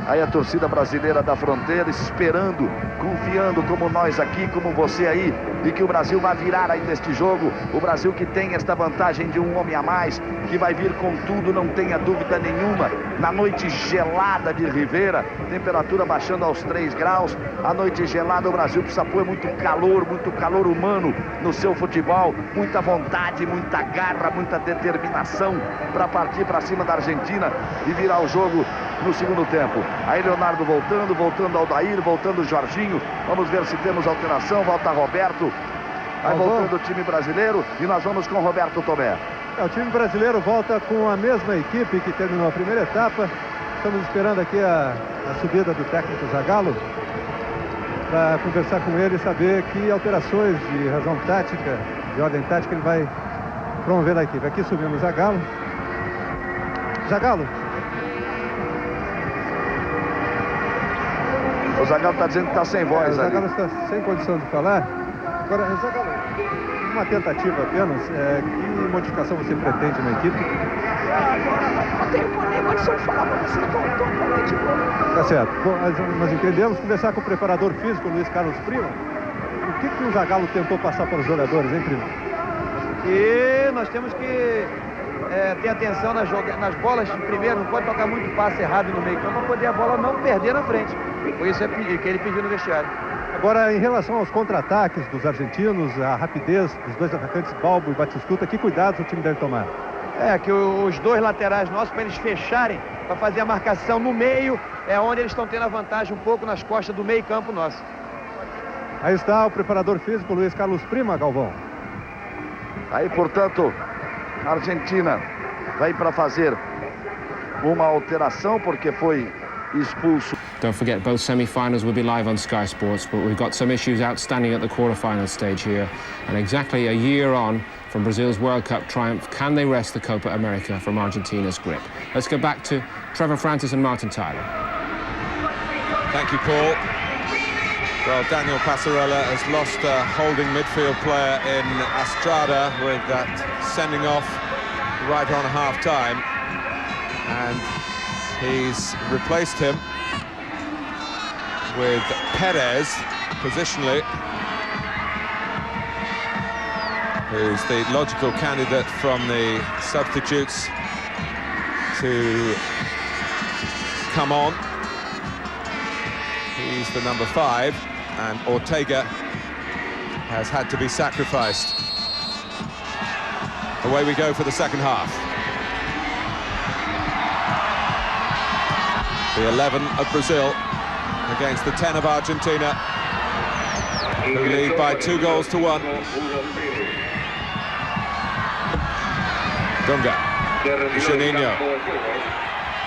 Aí a torcida brasileira da fronteira esperando, confiando, como nós aqui, como você aí, de que o Brasil vai virar ainda este jogo. O Brasil que tem esta vantagem de um homem a mais, que vai vir com tudo, não tenha dúvida nenhuma. Na noite gelada de Rivera, temperatura baixando aos 3 graus. A noite gelada, o Brasil precisa pôr muito calor humano no seu futebol. Muita vontade, muita garra, muita determinação para partir para cima da Argentina e virar o jogo no segundo tempo. Aí Leonardo voltando Aldair, voltando Jorginho. Vamos ver se temos alteração. Volta Roberto. Vai voltando o time brasileiro e nós vamos com Roberto Tomé. O time brasileiro volta com a mesma equipe que terminou a primeira etapa. Estamos esperando aqui a subida do técnico Zagallo para conversar com ele e saber que alterações de razão tática, de ordem tática, ele vai promover da equipe. Aqui subimos Zagallo. O Zagallo está dizendo que está sem voz. O Zagallo está sem condição de falar. Agora, Zagallo, uma tentativa apenas. Que modificação você pretende na equipe? Não tenho condição de falar para você, Tá certo. Bom, nós entendemos. Conversar com o preparador físico, Luiz Carlos Prima. O que o Zagallo tentou passar para os jogadores, hein, Prima? E nós temos que ter atenção nas bolas de primeiro, não pode tocar muito passe errado no meio campo para poder a bola não perder na frente. Foi isso que ele pediu no vestiário. Agora, em relação aos contra-ataques dos argentinos, a rapidez dos dois atacantes, Balbo e Batistuta, que cuidados o time deve tomar? Que os dois laterais nossos, para eles fecharem, para fazer a marcação no meio, é onde eles estão tendo a vantagem um pouco nas costas do meio campo nosso. Aí está o preparador físico Luiz Carlos Prima, Galvão. Aí, portanto, a Argentina vai para fazer uma alteração, porque foi expulso. Don't forget, both semi-finals will be live on Sky Sports, but we've got some issues outstanding at the quarter-final stage here. And exactly a year on from Brazil's World Cup triumph, can they wrest the Copa America from Argentina's grip? Let's go back to Trevor Francis and Martin Tyler. Thank you, Paul. Well, Daniel Passarella has lost a holding midfield player in Astrada with that sending off right on half-time. And he's replaced him with Perez, positionally, who's the logical candidate from the substitutes to come on. He's the number 5, and Ortega has had to be sacrificed. Away we go for the second half. The 11 of Brazil against the 10 of Argentina, who lead by 2-1. Dunga, Juninho,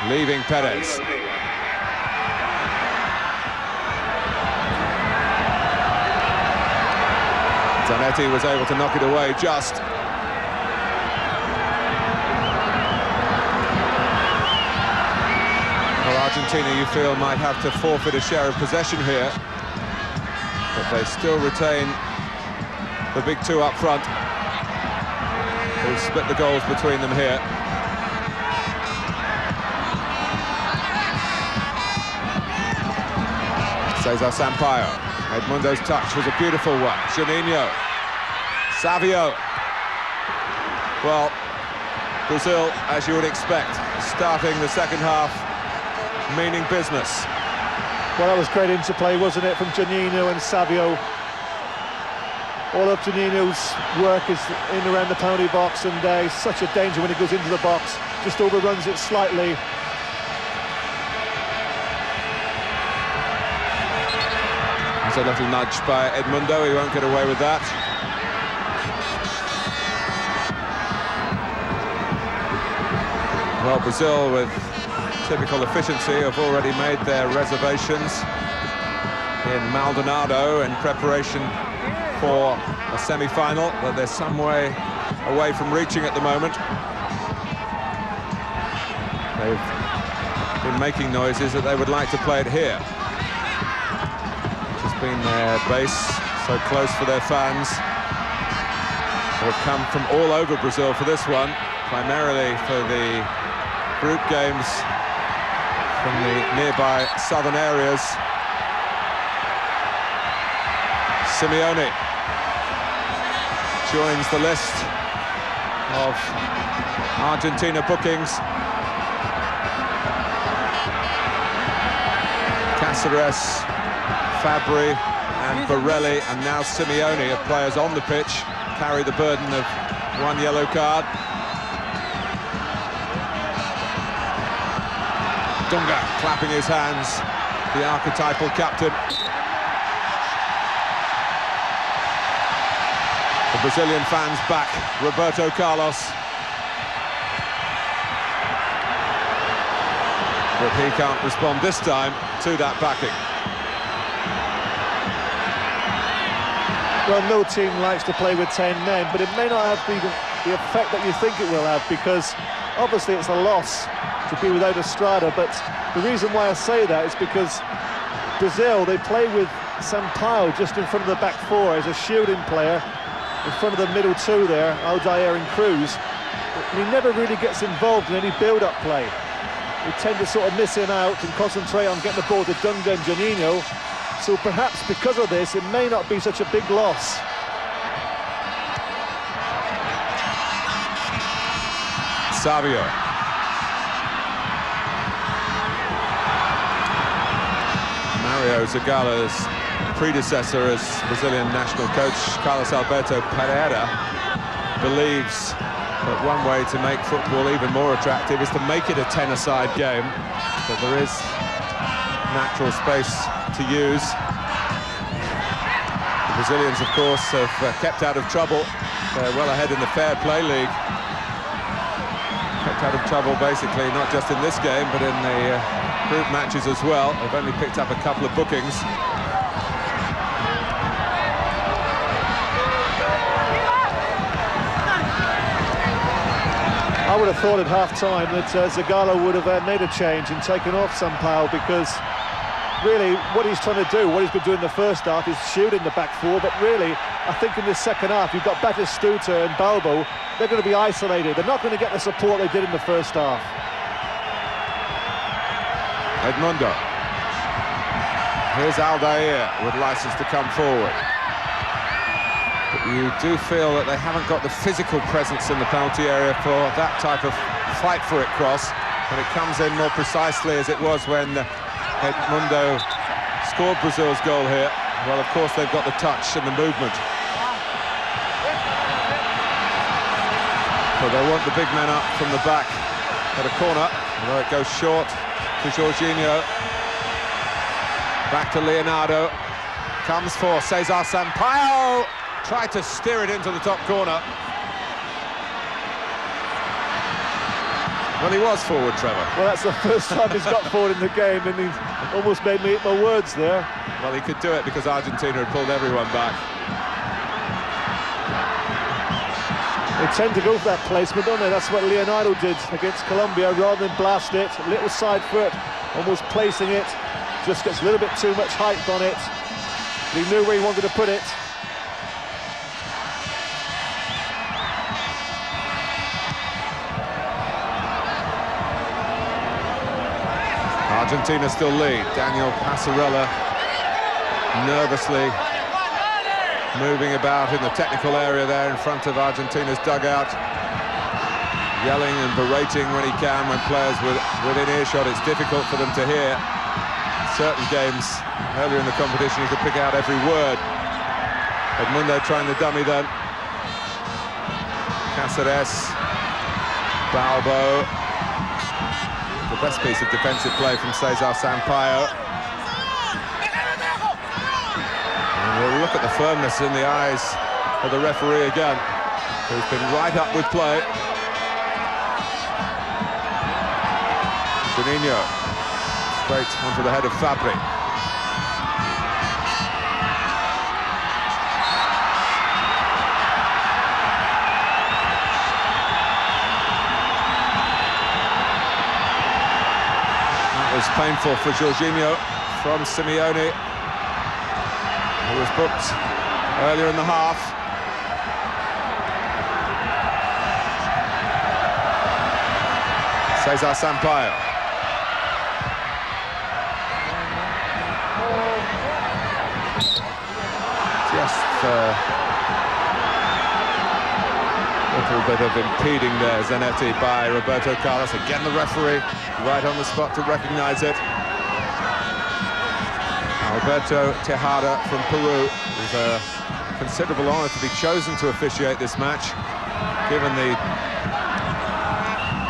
leaving Perez. Zanetti was able to knock it away just. Well, Argentina, you feel, might have to forfeit a share of possession here, but they still retain the big two up front. who split the goals between them here. Cesar Sampaio. Edmundo's touch was a beautiful one. Juninho. Savio. Well, Brazil, as you would expect, starting the second half, meaning business. Well, that was great interplay, wasn't it, from Juninho and Savio. All of Juninho's work is in around the penalty box, and he's such a danger when he goes into the box. Just overruns it slightly. There's a little nudge by Edmundo, he won't get away with that. Well, Brazil, with typical efficiency, have already made their reservations in Maldonado in preparation for a semi-final that they're some way away from reaching at the moment. They've been making noises that they would like to play it here, which has been their base, so close for their fans. They've come from all over Brazil for this one, primarily for the group games from the nearby southern areas. Simeone joins the list of Argentina bookings. Cáceres, Fabri and Borelli, and now Simeone, of players on the pitch, carry the burden of one yellow card. Dunga clapping his hands, the archetypal captain. The Brazilian fans back Roberto Carlos. But he can't respond this time to that backing. Well, no team likes to play with 10 men, but it may not have the effect that you think it will have, because obviously it's a loss to be without Estrada, but the reason why I say that is because Brazil, they play with Sampaio just in front of the back four as a shielding player, in front of the middle two there, Aldair and Cruz. And he never really gets involved in any build-up play. We tend to sort of miss him out and concentrate on getting the ball to Dunga and Juninho. So perhaps because of this, it may not be such a big loss. Savio. Mario Zagallo's predecessor as Brazilian national coach, Carlos Alberto Pereira, believes that one way to make football even more attractive is to make it a 10-a-side game, but there is natural space to use. The Brazilians, of course, have kept out of trouble. They're well ahead in the Fair Play League. Kept out of trouble basically not just in this game, but in the group matches as well. They've only picked up a couple of bookings. I would have thought at half-time that Zagallo would have made a change and taken off Sampaio, because really what he's trying to do, what he's been doing in the first half, is shooting the back four, but really I think in the second half you've got Batistuta and Balbo. They're going to be isolated. They're not going to get the support they did in the first half. Edmundo. Here's Aldair with license to come forward. But you do feel that they haven't got the physical presence in the penalty area for that type of fight for it cross, and it comes in more precisely as it was when Edmundo scored Brazil's goal here. Well, of course, they've got the touch and the movement. But they want the big men up from the back at a corner, although it goes short to Jorginho. Back to Leonardo. Comes for Cesar Sampaio. Tried to steer it into the top corner. Well, he was forward, Trevor. Well, that's the first time he's got forward in the game, and he almost made me eat my words there. Well, he could do it because Argentina had pulled everyone back. They tend to go for that placement, don't they? That's what Leonardo did against Colombia. Rather than blast it, a little side foot, almost placing it. Just gets a little bit too much height on it. He knew where he wanted to put it. Argentina still lead. Daniel Passarella nervously moving about in the technical area there in front of Argentina's dugout, yelling and berating when he can, when players within earshot. It's difficult for them to hear. Certain games earlier in the competition you could pick out every word. Edmundo trying the dummy then. Cáceres, Balbo. The best piece of defensive play from Cesar Sampaio. And we'll look at the firmness in the eyes of the referee again, who's been right up with play. Juninho, straight onto the head of Fabri. That was painful for Jorginho from Simeone, who was booked earlier in the half. Cesar Sampaio. Just a little bit of impeding there, Zanetti, by Roberto Carlos. Again, the referee right on the spot to recognise it. Alberto Tejada from Peru. It was a considerable honour to be chosen to officiate this match, given the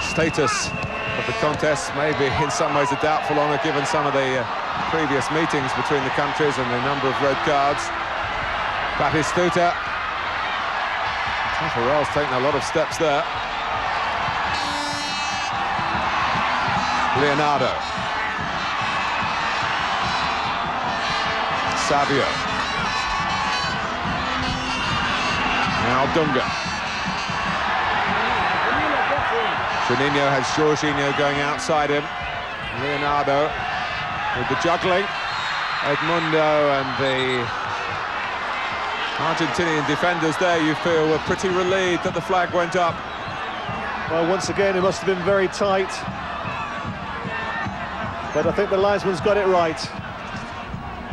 status of the contest. Maybe in some ways a doubtful honour, given some of the previous meetings between the countries and the number of red cards. Batistuta. Tafarel's taken a lot of steps there. Leonardo. Savio. Now Dunga. Juninho has Jorginho going outside him. Leonardo with the juggling. Edmundo and the Argentinian defenders there, you feel, were pretty relieved that the flag went up. Well, once again, it must have been very tight. But I think the linesman's got it right.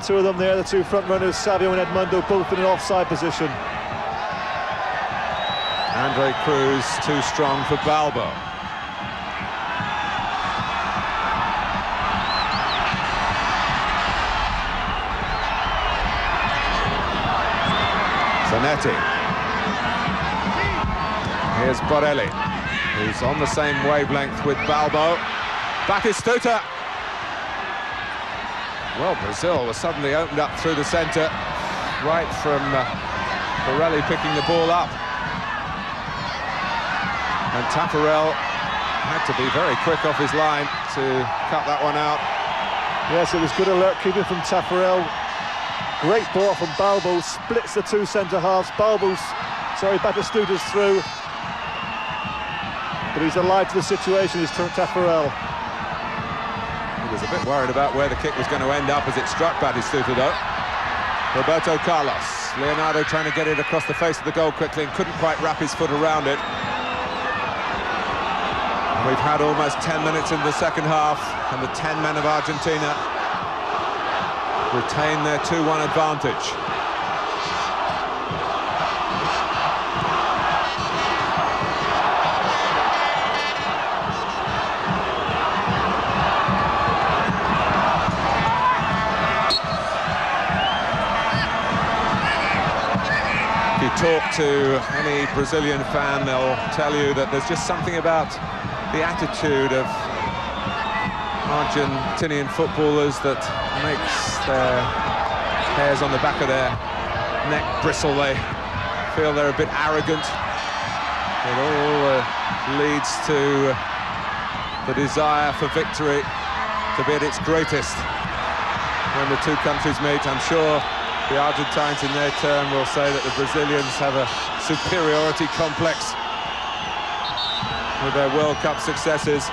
Two of them there, the two front runners, Savio and Edmundo, both in an offside position. Andre Cruz too strong for Balbo. Zanetti. Here's Borelli, who's on the same wavelength with Balbo. Batistuta. Well, Brazil was suddenly opened up through the centre, right from Borelli picking the ball up. And Tafarel had to be very quick off his line to cut that one out. Yes, it was good alert keeping from Tafarel. Great ball from Balbo, splits the two centre-halves. Batistuta's through. But he's alive to the situation, is Tafarel. He was a bit worried about where the kick was going to end up as it struck Batistuta, though. Roberto Carlos. Leonardo trying to get it across the face of the goal quickly and couldn't quite wrap his foot around it. We've had almost 10 minutes in the second half, and the 10 men of Argentina retain their 2-1 advantage. If you talk to any Brazilian fan, they'll tell you that there's just something about the attitude of Argentinian footballers that makes their hairs on the back of their neck bristle. They feel they're a bit arrogant. It all leads to the desire for victory to be at its greatest when the two countries meet. I'm sure the Argentines in their turn will say that the Brazilians have a superiority complex with their World Cup successes.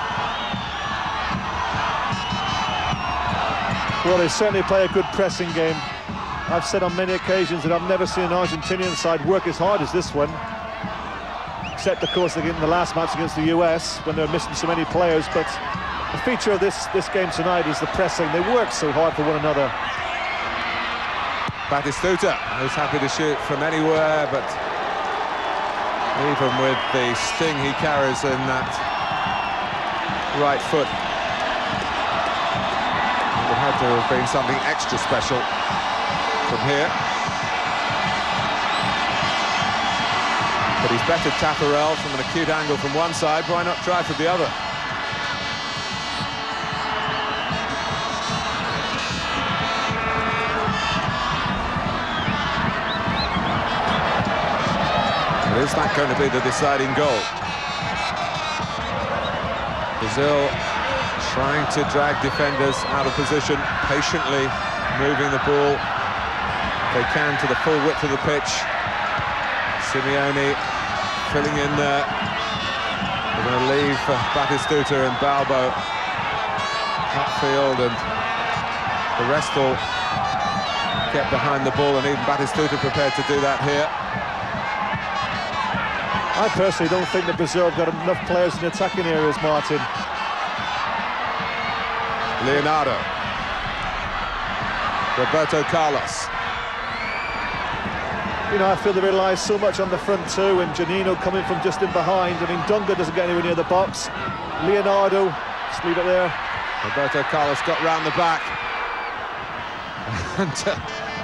Well, they certainly play a good pressing game. I've said on many occasions that I've never seen an Argentinian side work as hard as this one. Except, of course, in the last match against the US, when they were missing so many players. But The feature of this game tonight is the pressing. They work so hard for one another. Batistuta, who's happy to shoot from anywhere, but even with the sting he carries in that right foot, it would have to have been something extra special from here. But he's bettered Taffarel from an acute angle from one side. Why not try from the other? Is that going to be the deciding goal? Brazil trying to drag defenders out of position, patiently moving the ball if they can to the full width of the pitch. Simeone filling in there. They're going to leave Batistuta and Balbo upfield, and the rest will get behind the ball, and even Batistuta prepared to do that here. I personally don't think that Brazil have got enough players in attacking areas, Martin. Leonardo. Roberto Carlos. You know, I feel they rely so much on the front two, and Janino coming from just in behind. I mean, Dunga doesn't get anywhere near the box. Leonardo, just leave it there. Roberto Carlos got round the back. And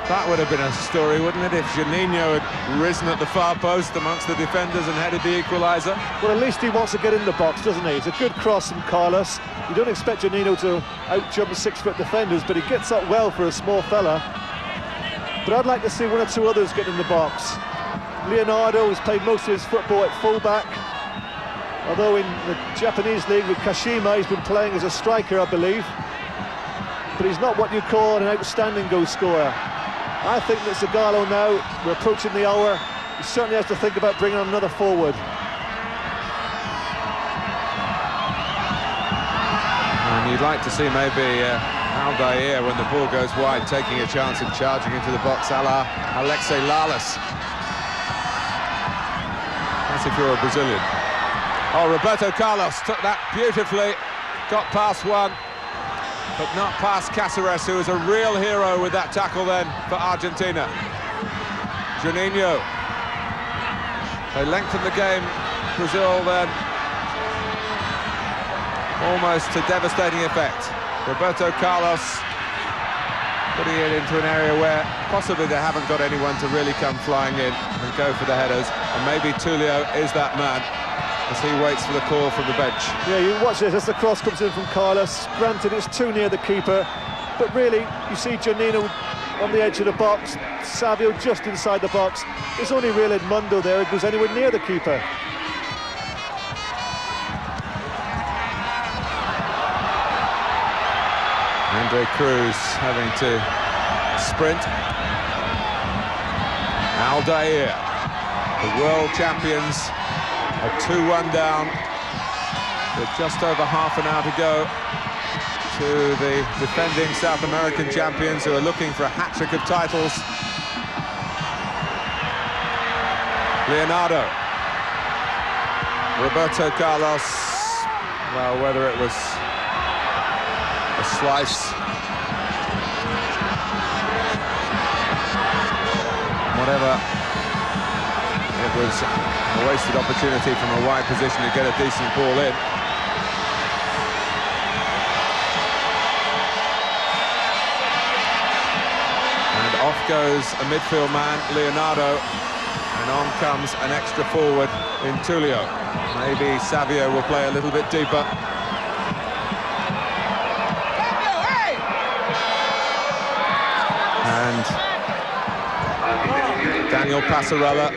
that would have been a story, wouldn't it, if Janino had risen at the far post amongst the defenders and headed the equalizer? Well, at least he wants to get in the box, doesn't he? It's a good cross from Carlos. You don't expect Janino to out-jump 6-foot defenders, but he gets up well for a small fella. But I'd like to see one or two others get in the box. Leonardo has played most of his football at full-back, although in the Japanese league with Kashima he's been playing as a striker, I believe. But he's not what you call an outstanding goal scorer. I think that Zagallo now, we're approaching the hour, he certainly has to think about bringing on another forward. And you'd like to see maybe Aldair, when the ball goes wide, taking a chance of charging into the box, a la Alexei Lalas. That's if you're a Brazilian. Oh, Roberto Carlos took that beautifully, got past one, but not past Cáceres, who was a real hero with that tackle then for Argentina. Juninho. They lengthened the game, Brazil then, almost to devastating effect. Roberto Carlos putting it into an area where possibly they haven't got anyone to really come flying in and go for the headers, and maybe Tulio is that man as he waits for the call from the bench. Yeah, you watch this as the cross comes in from Carlos. Granted, it's too near the keeper, but really, you see Janino on the edge of the box, Savio just inside the box. It's only real Edmundo there, it goes anywhere near the keeper. Andre Cruz having to sprint. Aldair, the world champions, are 2-1 down with just over half an hour to go to the defending South American champions, who are looking for a hat-trick of titles. Leonardo. Roberto Carlos. Well, whether it was a slice, whatever, it was a wasted opportunity from a wide position to get a decent ball in. And off goes a midfield man, Leonardo, and on comes an extra forward in Tulio. Maybe Savio will play a little bit deeper. And Daniel Passarella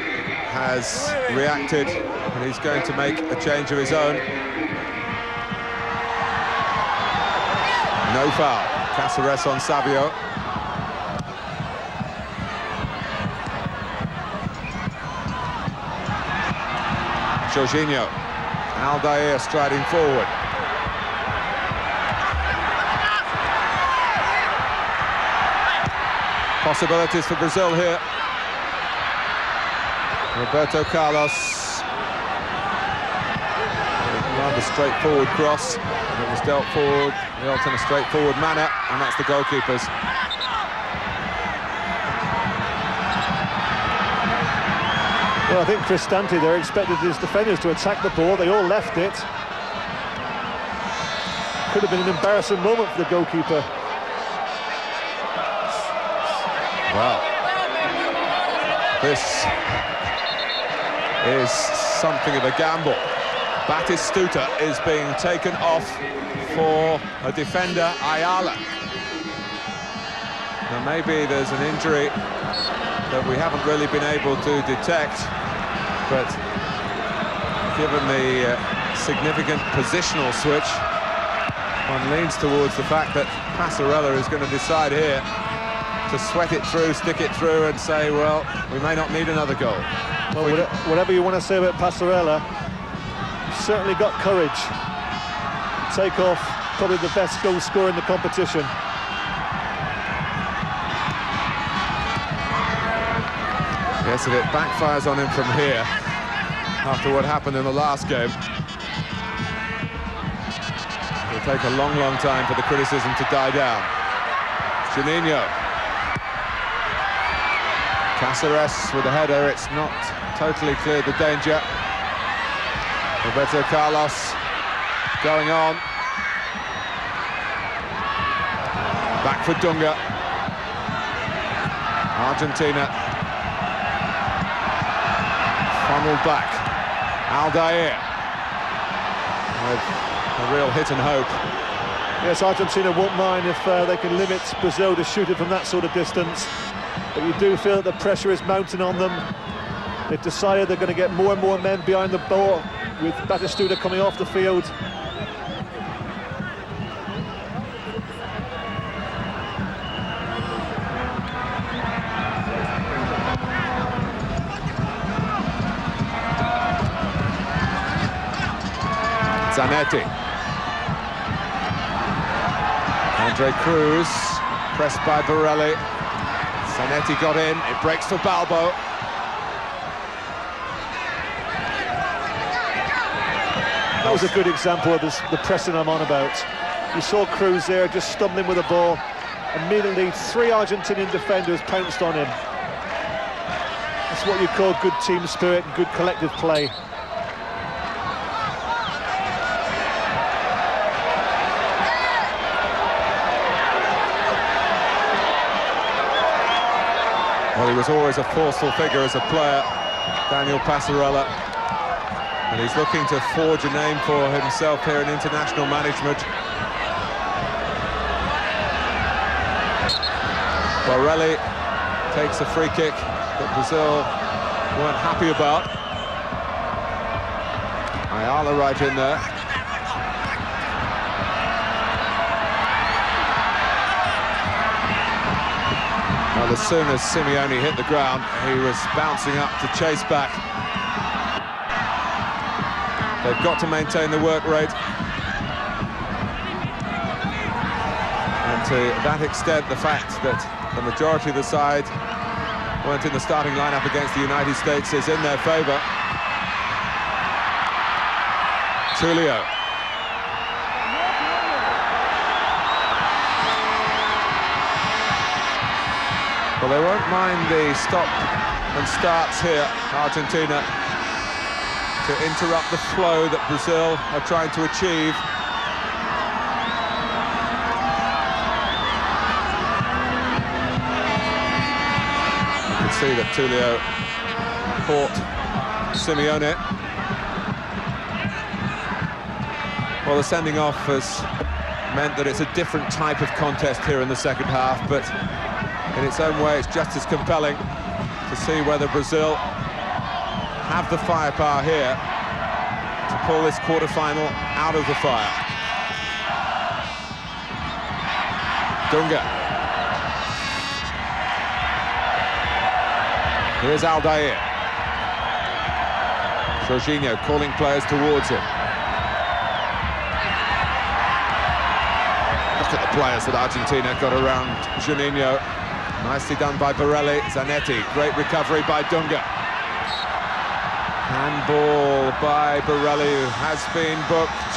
has reacted, and he's going to make a change of his own. No foul. Cáceres on Savio. Jorginho. Aldair striding forward. Possibilities for Brazil here. Roberto Carlos, found a straightforward cross, and it was dealt forward in a straightforward manner, and that's the goalkeeper's. Well, I think Cristante, they expected his defenders to attack the ball. They all left it. Could have been an embarrassing moment for the goalkeeper. Well, this is something of a gamble. Batistuta is being taken off for a defender, Ayala. Now maybe there's an injury that we haven't really been able to detect, but given the significant positional switch, one leans towards the fact that Passarella is going to decide here to sweat it through, stick it through, and say, well, we may not need another goal. Well, whatever you want to say about Passarella, he's certainly got courage. Take off probably the best goal scorer in the competition. Yes, if it backfires on him from here, after what happened in the last game, it'll take a long, long time for the criticism to die down. Juninho. Cáceres with a header, it's not totally cleared the danger. Roberto Carlos going on. Back for Dunga. Argentina. Funneled back. Aldair. With a real hit and hope. Yes, Argentina won't mind if they can limit Brazil to shoot it from that sort of distance. But you do feel that the pressure is mounting on them. They've decided they're going to get more and more men behind the ball, with Batistuta coming off the field. Zanetti. Andre Cruz, pressed by Borelli. Zanetti got in, it breaks for Balbo. That was a good example of the pressing I'm on about. You saw Cruz there just stumbling with the ball. Immediately, 3 Argentinian defenders pounced on him. That's what you call good team spirit and good collective play. Well, he was always a forceful figure as a player, Daniel Passarella, and he's looking to forge a name for himself here in international management. Borelli takes a free kick that Brazil weren't happy about. Ayala right in there. Well, as soon as Simeone hit the ground, he was bouncing up to chase back. They've got to maintain the work rate. And to that extent, the fact that the majority of the side weren't in the starting lineup against the United States is in their favour. Tulio. Well, they won't mind the stop and starts here, Argentina, to interrupt the flow that Brazil are trying to achieve. You can see that Tulio caught Simeone. Well, the sending off has meant that it's a different type of contest here in the second half, but in its own way, it's just as compelling to see whether Brazil have the firepower here to pull this quarter-final out of the fire. Dunga. Here's Aldair. Jorginho calling players towards him. Look at the players that Argentina got around Juninho. Nicely done by Borelli. Zanetti, great recovery by Dunga. Handball by Borelli, who has been booked.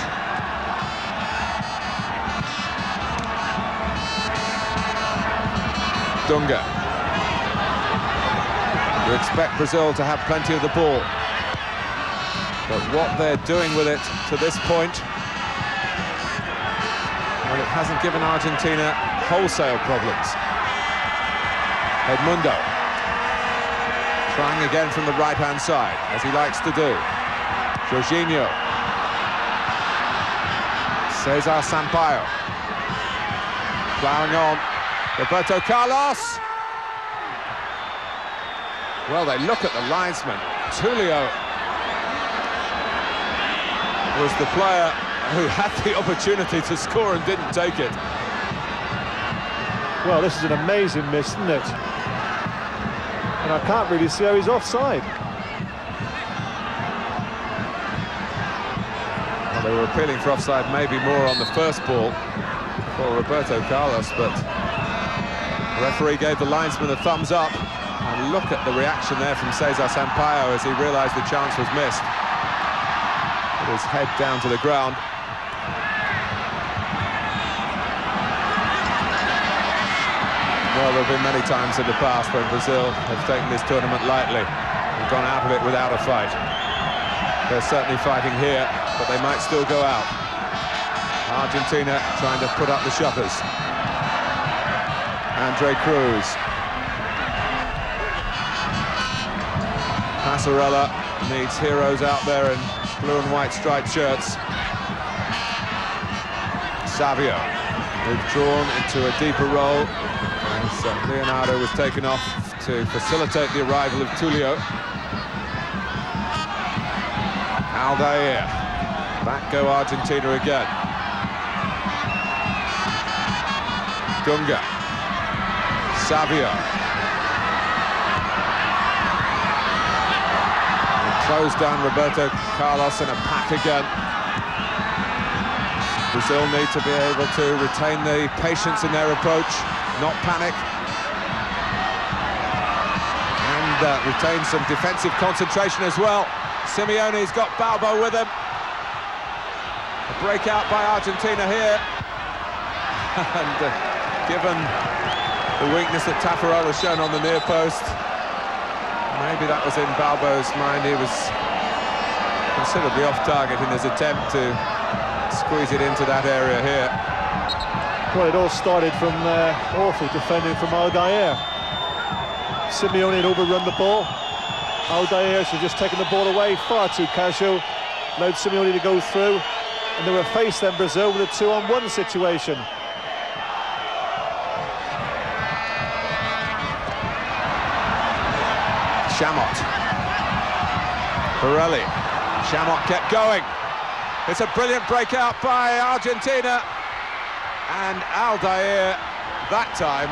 Dunga. You expect Brazil to have plenty of the ball, but what they're doing with it to this point, well, it hasn't given Argentina wholesale problems. Edmundo trying again from the right-hand side, as he likes to do. Jorginho. Cesar Sampaio. Plowing on. Roberto Carlos. Well, they look at the linesman. Tulio was the player who had the opportunity to score and didn't take it. Well, this is an amazing miss, isn't it? And I can't really see how he's offside. Well, they were appealing for offside maybe more on the first ball for Roberto Carlos, but the referee gave the linesman a thumbs up. And look at the reaction there from Cesar Sampaio as he realised the chance was missed. With his head down to the ground. Well, there have been many times in the past when Brazil have taken this tournament lightly and gone out of it without a fight. They're certainly fighting here, but they might still go out. Argentina trying to put up the shutters. Andre Cruz. Passarella needs heroes out there in blue and white striped shirts. Savio withdrawn into a deeper role as Leonardo was taken off to facilitate the arrival of Tulio. Aldair. Back go Argentina again. Dunga. Savio. Close down Roberto Carlos in a pack again. Brazil need to be able to retain the patience in their approach, not panic, and retain some defensive concentration as well. Simeone's got Balbo with him. A breakout by Argentina here. And given the weakness that Tafarel has shown on the near post, maybe that was in Balbo's mind. He was considerably off target in his attempt to squeeze it into that area here. Well, it all started from awful defending from Aldair. Simeone had overrun the ball. Aldair should have just taken the ball away, far too casual. Allowed Simeone to go through, and they were faced then, Brazil, with a 2-on-1 situation. Chamot. Borelli. Chamot kept going. It's a brilliant breakout by Argentina. And Aldair, that time,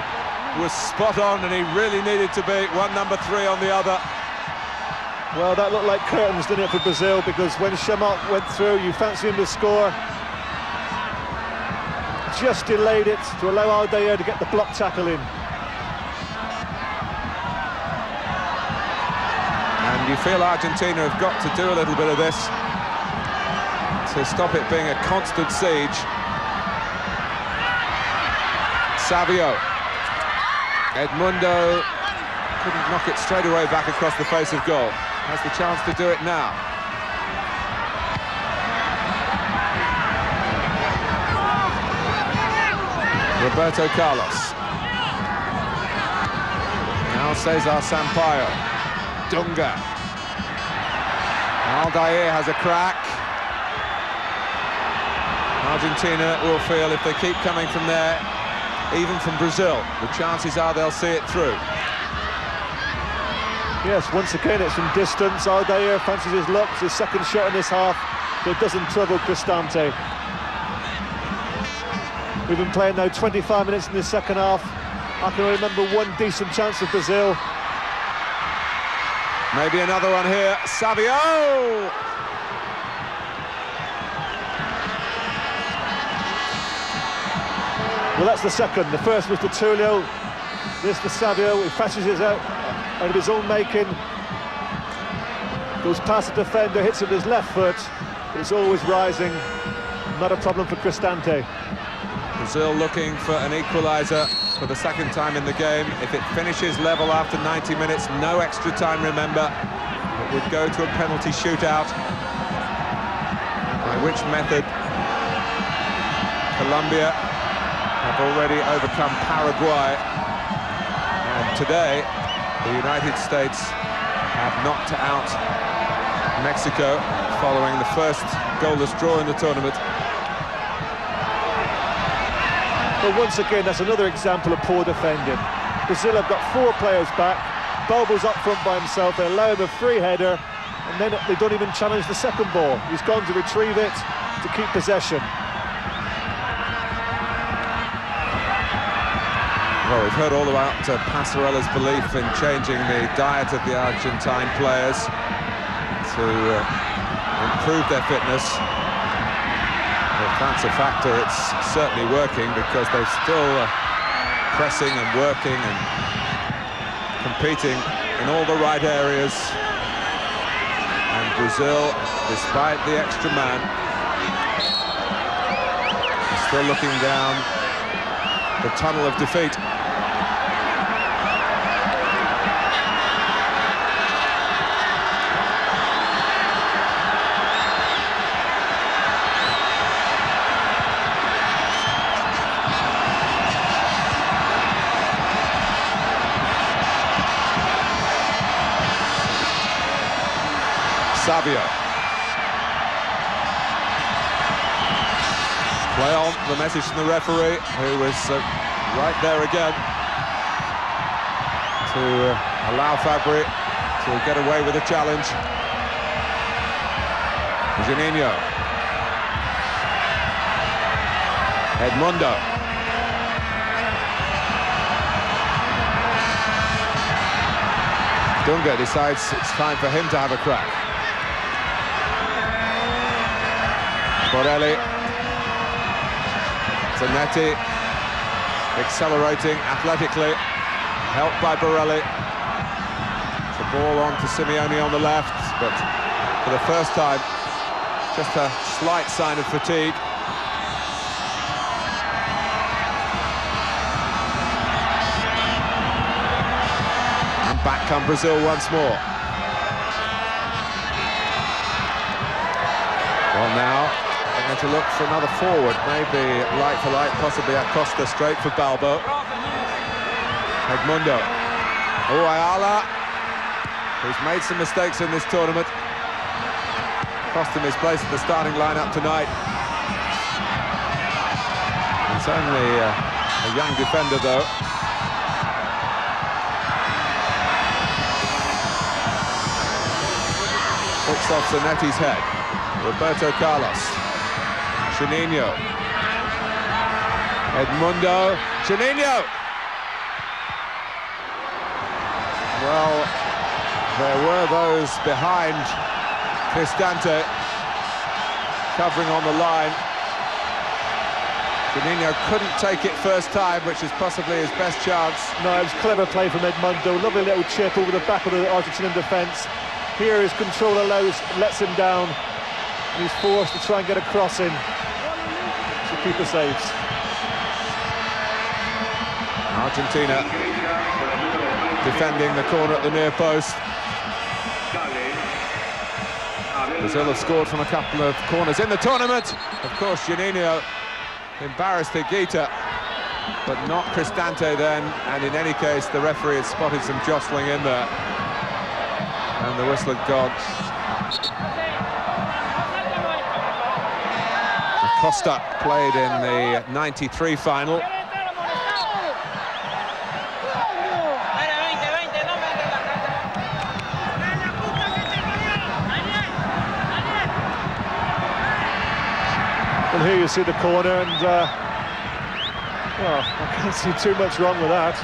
was spot on, and he really needed to be one number 3 on the other. Well, that looked like curtains, didn't it, for Brazil, because when Chamot went through, you fancy him to score. Just delayed it to allow Aldair to get the block tackle in. And you feel Argentina have got to do a little bit of this to stop it being a constant siege. Savio. Edmundo couldn't knock it straight away back across the face of goal. Has the chance to do it now. Roberto Carlos. Now Cesar Sampaio. Dunga. Aldair has a crack. Argentina will feel if they keep coming from there, even from Brazil, the chances are they'll see it through. Yes, once again it's from distance. Aldair fancies his luck. It's his second shot in this half, but it doesn't trouble Cristante. We've been playing now 25 minutes in the second half. I can remember one decent chance for Brazil. Maybe another one here. Savio! Well, that's the second. The first was to Tulio. This to Savio. He fashes it out of his own making. Goes past the defender, hits with his left foot, but it's always rising. Not a problem for Cristante. Brazil looking for an equalizer for the second time in the game. If it finishes level after 90 minutes, no extra time, remember, it would go to a penalty shootout. By which method Colombia have already overcome Paraguay. And today, the United States have knocked out Mexico following the first goalless draw in the tournament. But once again, that's another example of poor defending. Brazil have got 4 players back. Bobo's up front by himself. They allow him a free header, and then they don't even challenge the second ball. He's gone to retrieve it to keep possession. Well, we've heard all about Passarella's belief in changing the diet of the Argentine players to improve their fitness. If that's a factor, it's certainly working, because they're still pressing and working and competing in all the right areas. And Brazil, despite the extra man, is still looking down the tunnel of defeat. Savio. Play on, the message from the referee, who was right there again to allow Fabri to get away with a challenge. Juninho. Edmundo. Dunga decides it's time for him to have a crack. Borelli, Zanetti, accelerating athletically, helped by Borelli. The ball on to Simeone on the left, but for the first time, just a slight sign of fatigue. And back come Brazil once more. Well, now going to look for another forward, maybe like for like, possibly Acosta straight for Balbo. Edmundo. Oh, Ayala, who's made some mistakes in this tournament. Cost him his place in the starting lineup tonight. It's only a young defender, though. Hooks off Zanetti's head. Roberto Carlos. Juninho. Edmundo. Juninho! Well, there were those behind Cristante covering on the line. Juninho couldn't take it first time, which is possibly his best chance. No, it was clever play from Edmundo. Lovely little chip over the back of the Argentinian defence. Here his control lets him down, and he's forced to try and get a cross in. So keeper saves. Argentina defending the corner at the near post. Brazil have scored from a couple of corners in the tournament. Of course, Juninho embarrassed Higuita, but not Cristante then, and in any case, the referee had spotted some jostling in there. And the whistle had gone. Acosta played in the 93 final. Well, here you see the corner, and well, I can't see too much wrong with that.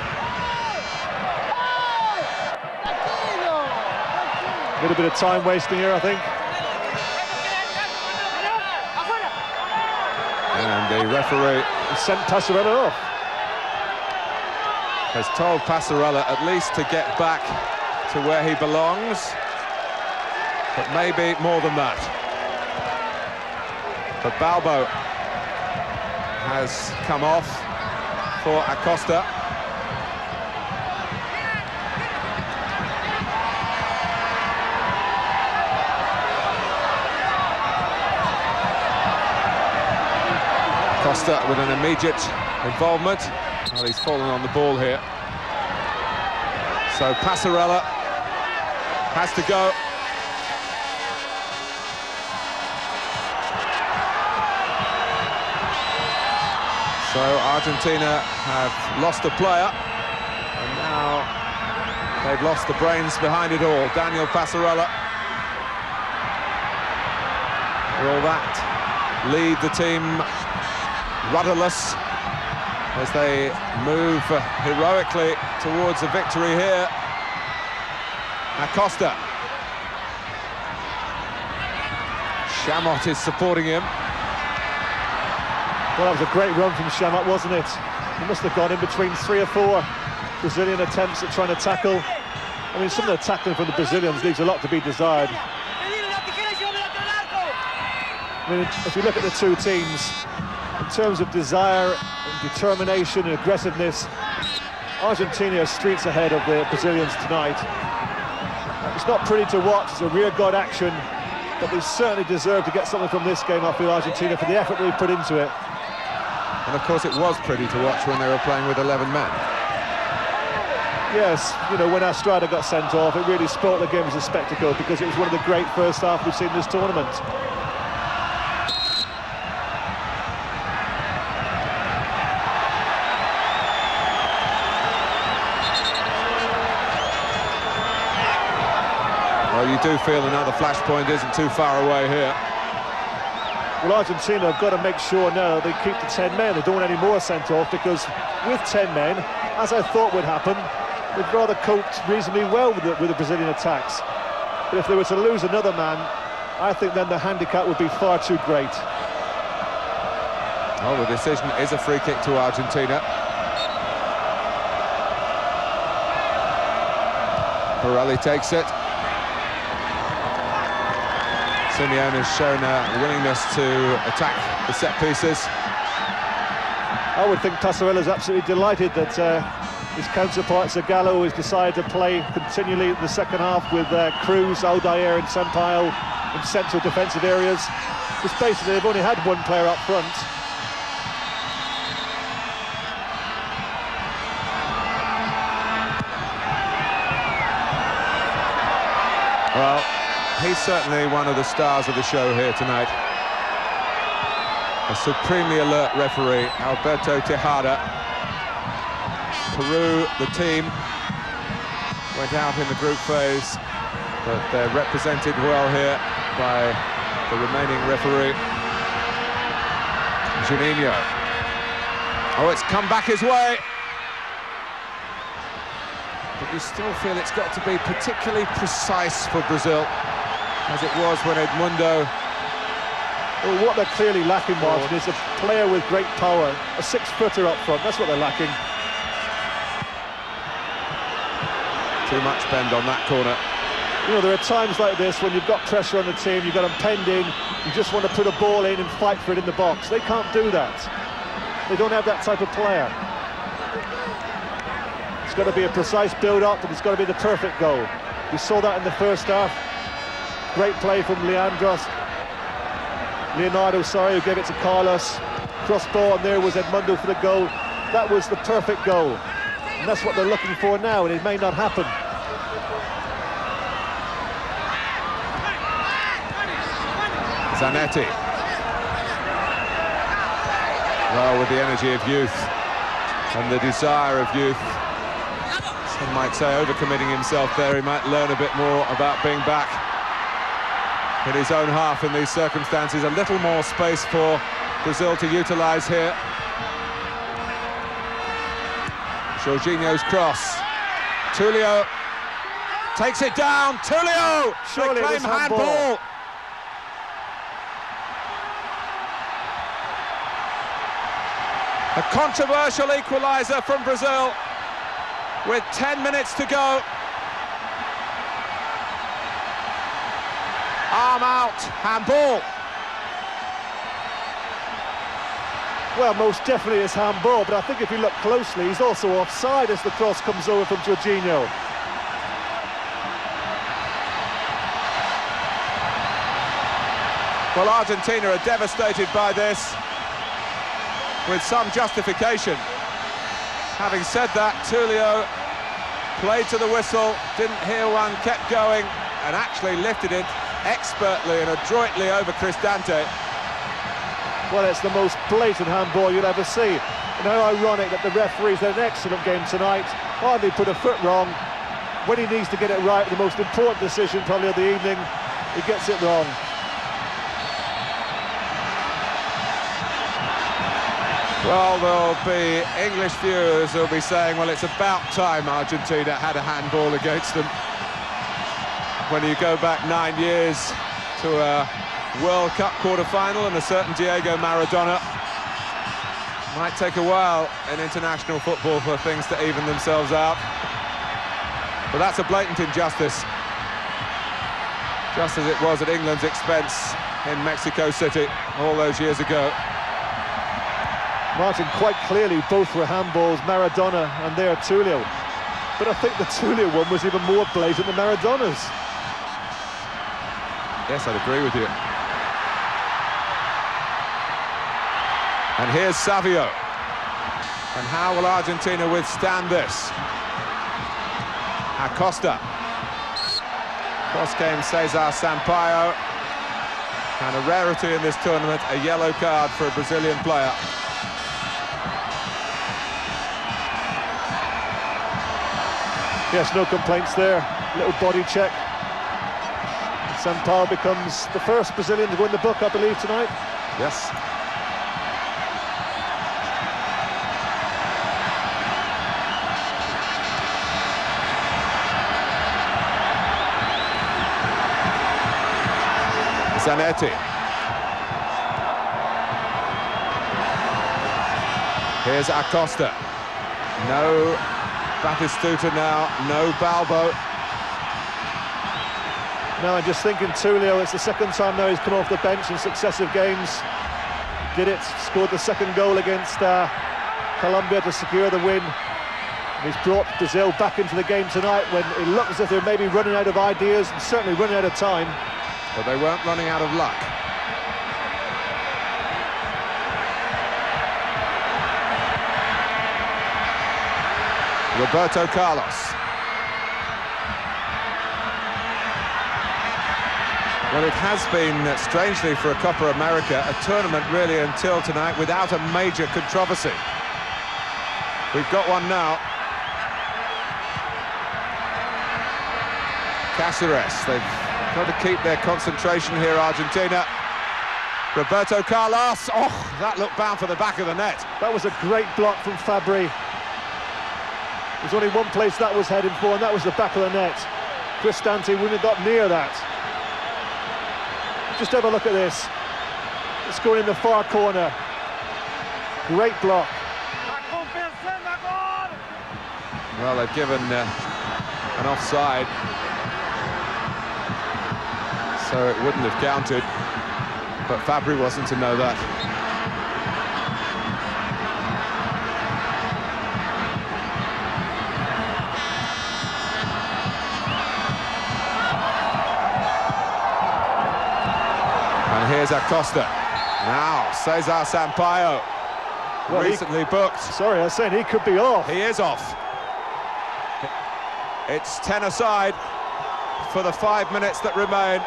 A little bit of time wasting here, I think. And the referee sent Passarella off. Has told Passarella at least to get back to where he belongs. but maybe more than that. But Balbo has come off for Acosta. Acosta with an immediate involvement. Well, he's fallen on the ball here. So Passarella has to go. So Argentina have lost a player, and now they've lost the brains behind it all. Daniel Passarella. Will that leave the team rudderless as they move heroically towards a victory here? Acosta. Chamot is supporting him. Well, that was a great run from Chamot, wasn't it? He must have gone in between 3 or 4 Brazilian attempts at trying to tackle. I mean, some of the tackling from the Brazilians leaves a lot to be desired. I mean, if you look at the two teams, in terms of desire and determination and aggressiveness, Argentina are streets ahead of the Brazilians tonight. It's not pretty to watch, it's a rear-guard action, but they certainly deserve to get something from this game, I feel, Argentina, for the effort they've put into it. And of course it was pretty to watch when they were playing with 11 men. Yes, you know, when Estrada got sent off, it really spoiled the game as a spectacle, because it was one of the great first half we've seen in this tournament. Well, you do feel another flashpoint isn't too far away here. Well, Argentina have got to make sure now they keep the 10 men. They don't want any more sent off, because with 10 men, as I thought would happen, they've rather coped reasonably well with the Brazilian attacks. But if they were to lose another man, I think then the handicap would be far too great. Oh, the decision is a free kick to Argentina. Pirelli takes it. Simeone has shown a willingness to attack the set pieces. I would think Passarella's absolutely delighted that his counterpart Zagallo has decided to play continually in the second half with Cruz, Aldair and Sampaio in central defensive areas. Because basically they've only had one player up front. Well, he's certainly one of the stars of the show here tonight. A supremely alert referee, Alberto Tejada. Peru, the team, went out in the group phase, but they're represented well here by the remaining referee, Juninho. Oh, it's come back his way. But you still feel it's got to be particularly precise for Brazil, as it was when Edmundo... Well, what they're clearly lacking, Martin, is a player with great power, a 6-footer up front. That's what they're lacking. Too much bend on that corner. You know, there are times like this when you've got pressure on the team, you've got them penned in, you just want to put a ball in and fight for it in the box. They can't do that. They don't have that type of player. It's got to be a precise build-up, and it's got to be the perfect goal. We saw that in the first half. Great play from Leonardo, who gave it to Carlos. Cross ball, and there was Edmundo for the goal. That was the perfect goal. And that's what they're looking for now, and it may not happen. Zanetti. Well, with the energy of youth and the desire of youth, some might say overcommitting himself there, he might learn a bit more about being back in his own half in these circumstances. A little more space for Brazil to utilise here. Jorginho's cross. Tulio takes it down. Tulio! Surely it was handball. A controversial equaliser from Brazil with 10 minutes to go. Arm out, handball. Well, most definitely it's handball, but I think if you look closely, he's also offside as the cross comes over from Jorginho. Well, Argentina are devastated by this, with some justification. Having said that, Tulio played to the whistle, didn't hear one, kept going, and actually lifted it expertly and adroitly over Cristante. Well, it's the most blatant handball you'll ever see. And how ironic that the referee's had an excellent game tonight, hardly put a foot wrong. When he needs to get it right, the most important decision probably of the evening, he gets it wrong. Well, there'll be English viewers who'll be saying, well, it's about time Argentina had a handball against them. When you go back 9 years to a World Cup quarter-final and a certain Diego Maradona, might take a while in international football for things to even themselves out. But that's a blatant injustice, just as it was at England's expense in Mexico City all those years ago. Martin, quite clearly both were handballs, Maradona and there Tulio. But I think the Tulio one was even more blatant than Maradona's. Yes, I'd agree with you. And here's Savio. And how will Argentina withstand this? Acosta. Cross came Cesar Sampaio. And a rarity in this tournament, a yellow card for a Brazilian player. Yes, no complaints there. Little body check. Sampaio becomes the first Brazilian to go in the book, I believe, tonight. Yes. Zanetti. Here's Acosta. No Batistuta now, no Balbo. No, I'm just thinking Tulio, it's the second time now he's come off the bench in successive games. Did it, scored the second goal against Colombia to secure the win. And he's brought Brazil back into the game tonight when it looked as if they're maybe running out of ideas and certainly running out of time. But they weren't running out of luck. Roberto Carlos. Well, it has been, strangely for a Copa America, a tournament really until tonight without a major controversy. We've got one now. Cáceres, they've got to keep their concentration here, Argentina. Roberto Carlos, oh, that looked bound for the back of the net. That was a great block from Fabri. There's only one place that was heading for, and that was the back of the net. Cristante wouldn't have got near that. Just have a look at this. It's going in the far corner. Great block. Well, they've given an offside, so it wouldn't have counted. But Fabri wasn't to know that. And here's Acosta. Now, Cesar Sampaio, well, recently booked. Sorry, I was saying he could be off. He is off. It's 10 aside for the 5 minutes that remain.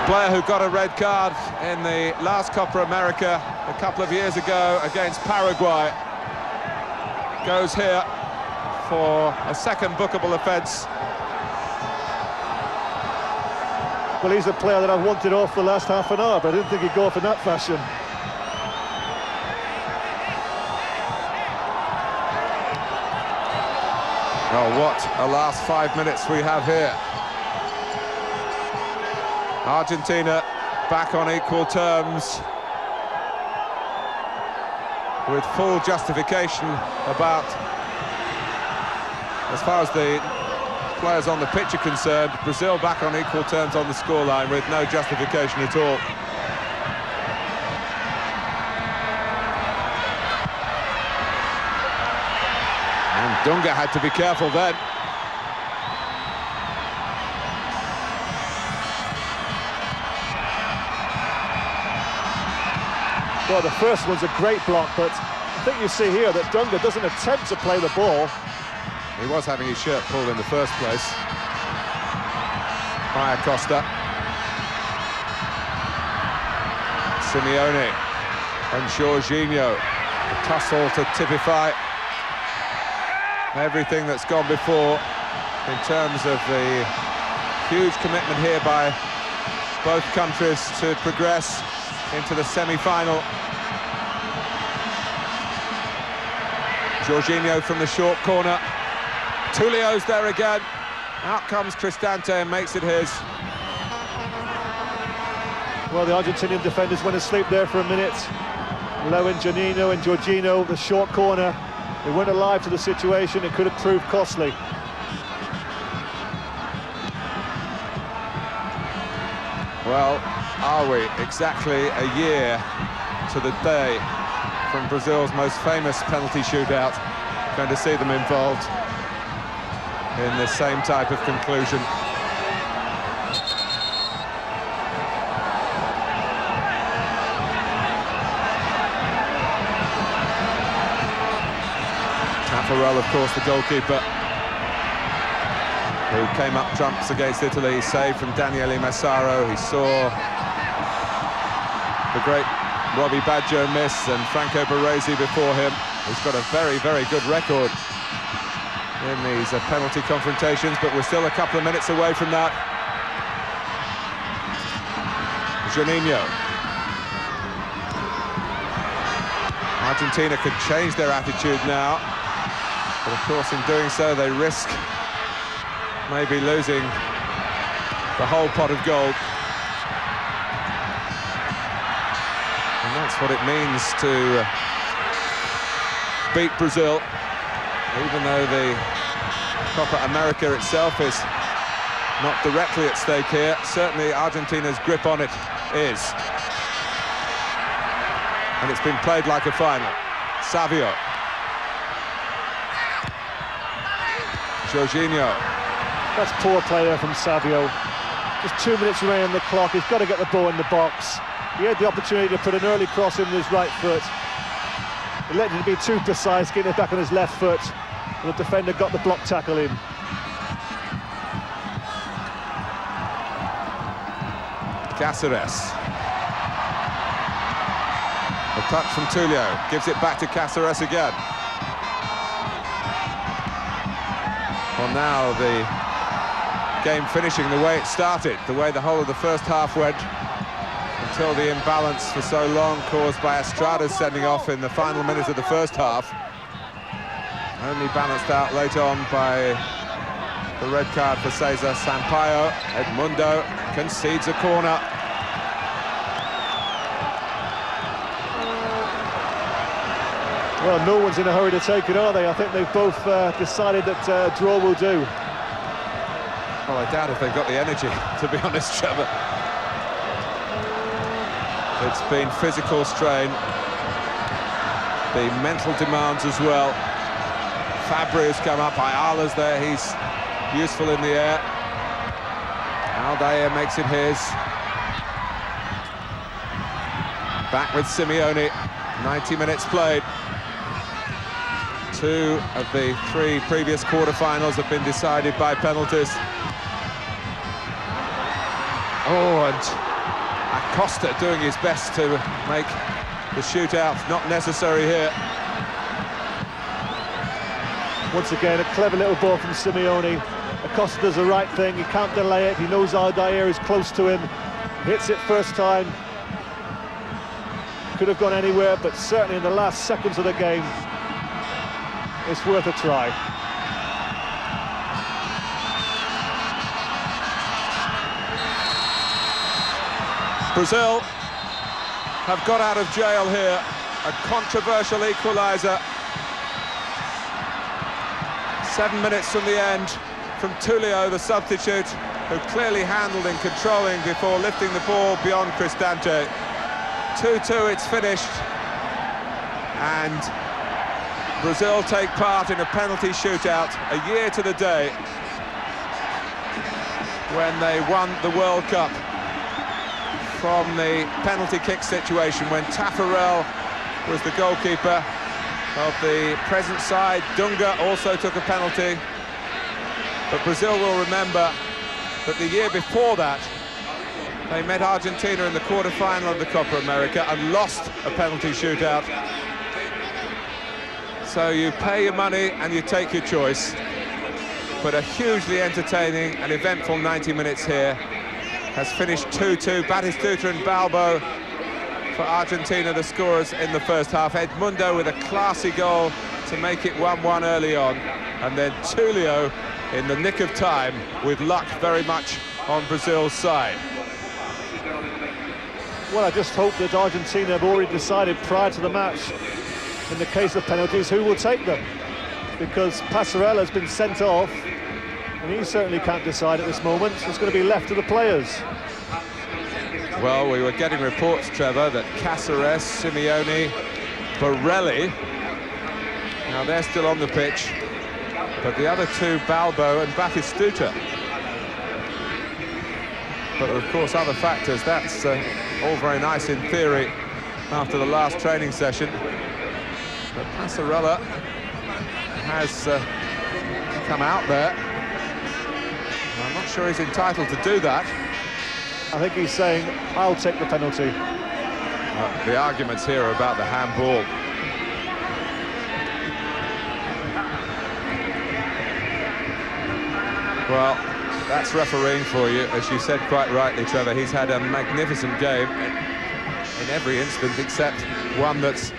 Player who got a red card in the last Copa America a couple of years ago against Paraguay goes here for a second bookable offence. Well, he's a player that I've wanted off the last half an hour, but I didn't think he'd go off in that fashion. Oh, what a last 5 minutes we have here. Argentina back on equal terms, with full justification about, as far as the players on the pitch are concerned, Brazil back on equal terms on the scoreline with no justification at all. And Dunga had to be careful then. Well, the first one's a great block, but I think you see here that Dunga doesn't attempt to play the ball. He was having his shirt pulled in the first place by Acosta. Simeone and Jorginho. A tussle to typify everything that's gone before in terms of the huge commitment here by both countries to progress into the semi-final. Jorginho from the short corner. Tulio's there again. Out comes Cristante and makes it his. Well, the Argentinian defenders went asleep there for a minute. Low and Janino and Jorginho, the short corner. They weren't alive to the situation. It could have proved costly. Well, are we exactly a year to the day from Brazil's most famous penalty shootout, going to see them involved in the same type of conclusion. Tafarel, of course, the goalkeeper, who came up trumps against Italy, save from Daniele Massaro. He saw the great Robbie Baggio miss, and Franco Baresi before him. He's got a very, very good record in these penalty confrontations, but we're still a couple of minutes away from that. Juninho. Argentina could change their attitude now, but of course in doing so they risk maybe losing the whole pot of gold. And that's what it means to beat Brazil, even though the Copa America itself is not directly at stake here. Certainly Argentina's grip on it is. And it's been played like a final. Savio. Jorginho. That's poor play there from Savio. Just 2 minutes remaining on the clock. He's got to get the ball in the box. He had the opportunity to put an early cross in with his right foot. He let it be too precise, getting it back on his left foot. And the defender got the block tackle in. Cáceres. A touch from Tulio, gives it back to Cáceres again. Well, now the game finishing the way it started, the way the whole of the first half went, until the imbalance for so long caused by Estrada's sending off in the final minute of the first half. Only balanced out later on by the red card for Cesar Sampaio. Edmundo concedes a corner. Well, no one's in a hurry to take it, are they? I think they've both decided that draw will do. Well, I doubt if they've got the energy, to be honest, Trevor. It's been physical strain, the mental demands as well. Fabri has come up, Ayala's there, he's useful in the air. Aldair makes it his. Back with Simeone, 90 minutes played. 2 of the 3 previous quarter-finals have been decided by penalties. Oh, and Acosta doing his best to make the shootout not necessary here. Once again, a clever little ball from Simeone. Acosta does the right thing, he can't delay it, he knows Aldair is close to him. Hits it first time. Could have gone anywhere, but certainly in the last seconds of the game, it's worth a try. Brazil have got out of jail here. A controversial equalizer. 7 minutes from the end, from Tulio, the substitute, who clearly handled and controlling before lifting the ball beyond Cristante. 2-2, it's finished. And Brazil take part in a penalty shootout a year to the day when they won the World Cup from the penalty kick situation, when Tafarel was the goalkeeper of the present side. Dunga also took a penalty, but Brazil will remember that the year before that they met Argentina in the quarter-final of the Copa America and lost a penalty shootout. So you pay your money and you take your choice, but a hugely entertaining and eventful 90 minutes here has finished 2-2. Batistuta and Balbo for Argentina, the scorers in the first half. Edmundo with a classy goal to make it 1-1 early on, and then Tulio in the nick of time with luck very much on Brazil's side. Well, I just hope that Argentina have already decided prior to the match, in the case of penalties, who will take them, because Passarella has been sent off and he certainly can't decide at this moment. It's going to be left to the players. Well, we were getting reports, Trevor, that Cáceres, Simeone, Borelli, now they're still on the pitch, but the other two, Balbo and Batistuta. But of course, other factors, that's all very nice in theory after the last training session. But Passarella has come out there. I'm not sure he's entitled to do that. I think he's saying, I'll take the penalty. The arguments here are about the handball. Well, that's refereeing for you, as you said quite rightly, Trevor. He's had a magnificent game in every instance except one that's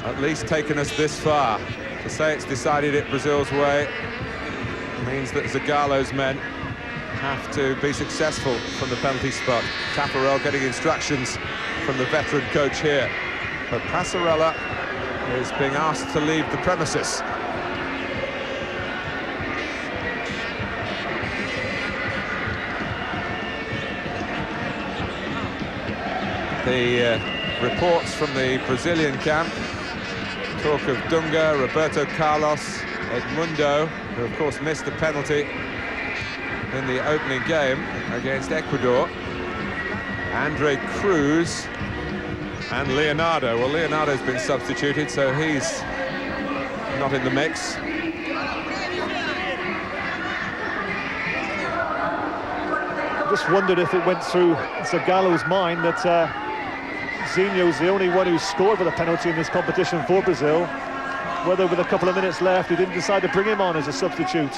at least taken us this far. To say it's decided it Brazil's way means that Zagallo's men have to be successful from the penalty spot. Tafarel getting instructions from the veteran coach here. But Passarella is being asked to leave the premises. The reports from the Brazilian camp talk of Dunga, Roberto Carlos, Edmundo, who of course missed the penalty in the opening game against Ecuador, Andre Cruz and Leonardo. Well, Leonardo's been substituted, so he's not in the mix. I just wondered if it went through Zagallo's mind that Zinho's the only one who scored with a penalty in this competition for Brazil, whether with a couple of minutes left he didn't decide to bring him on as a substitute.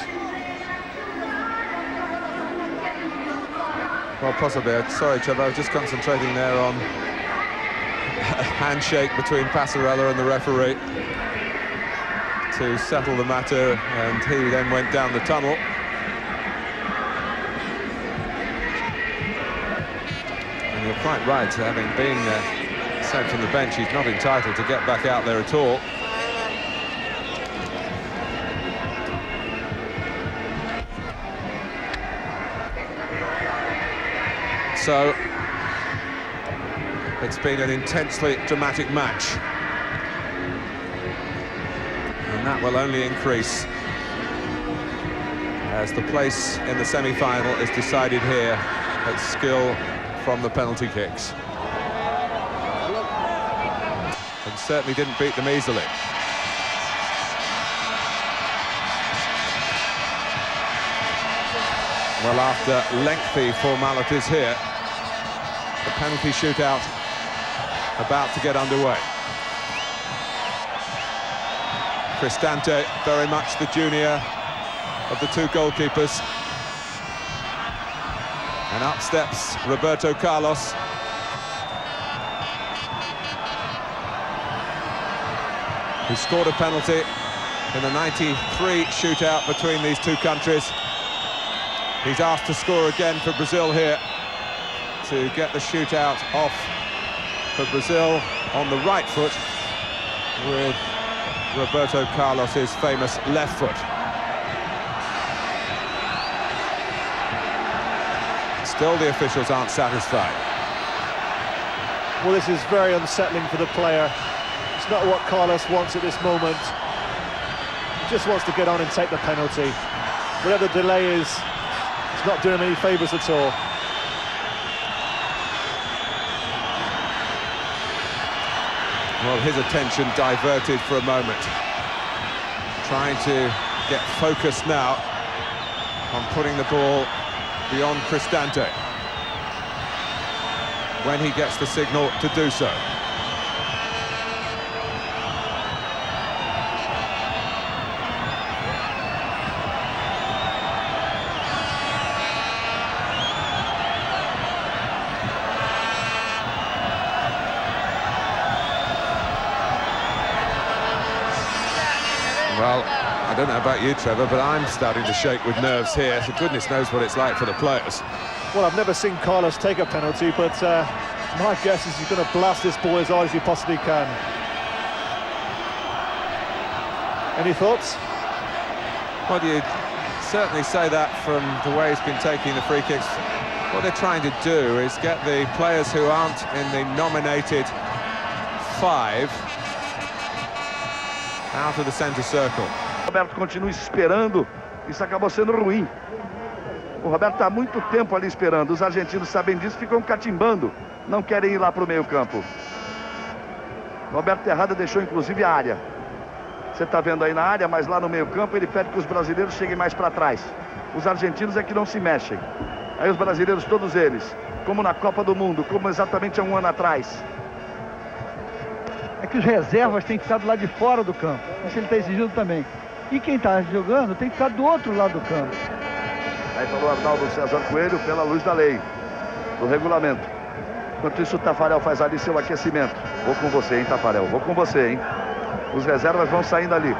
Well, possibly. Sorry, Trevor, I was just concentrating there on a handshake between Passarella and the referee to settle the matter, and he then went down the tunnel. And you're quite right, having been sent from the bench, he's not entitled to get back out there at all. So it's been an intensely dramatic match, and that will only increase as the place in the semi-final is decided here at skill from the penalty kicks. And certainly didn't beat them easily. Well, after lengthy formalities here, the penalty shootout about to get underway. Cristante, very much the junior of the two goalkeepers. And up steps Roberto Carlos. Who scored a penalty in the '93 shootout between these two countries. He's asked to score again for Brazil here. to get the shootout off for Brazil on the right foot with Roberto Carlos's famous left foot. Still the officials aren't satisfied. Well, this is very unsettling for the player. It's not what Carlos wants at this moment. He just wants to get on and take the penalty. Whatever the delay is, it's not doing him any favours at all. Well, his attention diverted for a moment. Trying to get focused now on putting the ball beyond Cristante when he gets the signal to do so. Well, I don't know about you, Trevor, but I'm starting to shake with nerves here. So goodness knows what it's like for the players. Well, I've never seen Carlos take a penalty, but my guess is he's going to blast this ball as hard as he possibly can. Any thoughts? Well, you'd certainly say that from the way he's been taking the free kicks. What they're trying to do is get the players who aren't in the nominated 5 out of the centre circle. Roberto continua esperando, isso acabou sendo ruim. O Roberto está há muito tempo ali esperando, os argentinos sabem disso, ficam catimbando, não querem ir lá para o meio campo. Roberto Terrada deixou inclusive a área. Você está vendo aí na área, mas lá no meio campo ele pede que os brasileiros cheguem mais para trás. Os argentinos é que não se mexem. Aí os brasileiros, todos eles, como na Copa do Mundo, como exatamente há um ano atrás. É que os reservas têm que ficar do lado de fora do campo. Isso ele está exigindo também. E quem está jogando tem que ficar do outro lado do campo. Aí falou Arnaldo César Coelho, pela luz da lei, do regulamento. Enquanto isso, o Tafarel faz ali seu aquecimento. Vou com você, hein, Tafarel? Vou com você, hein? Os reservas vão saindo ali.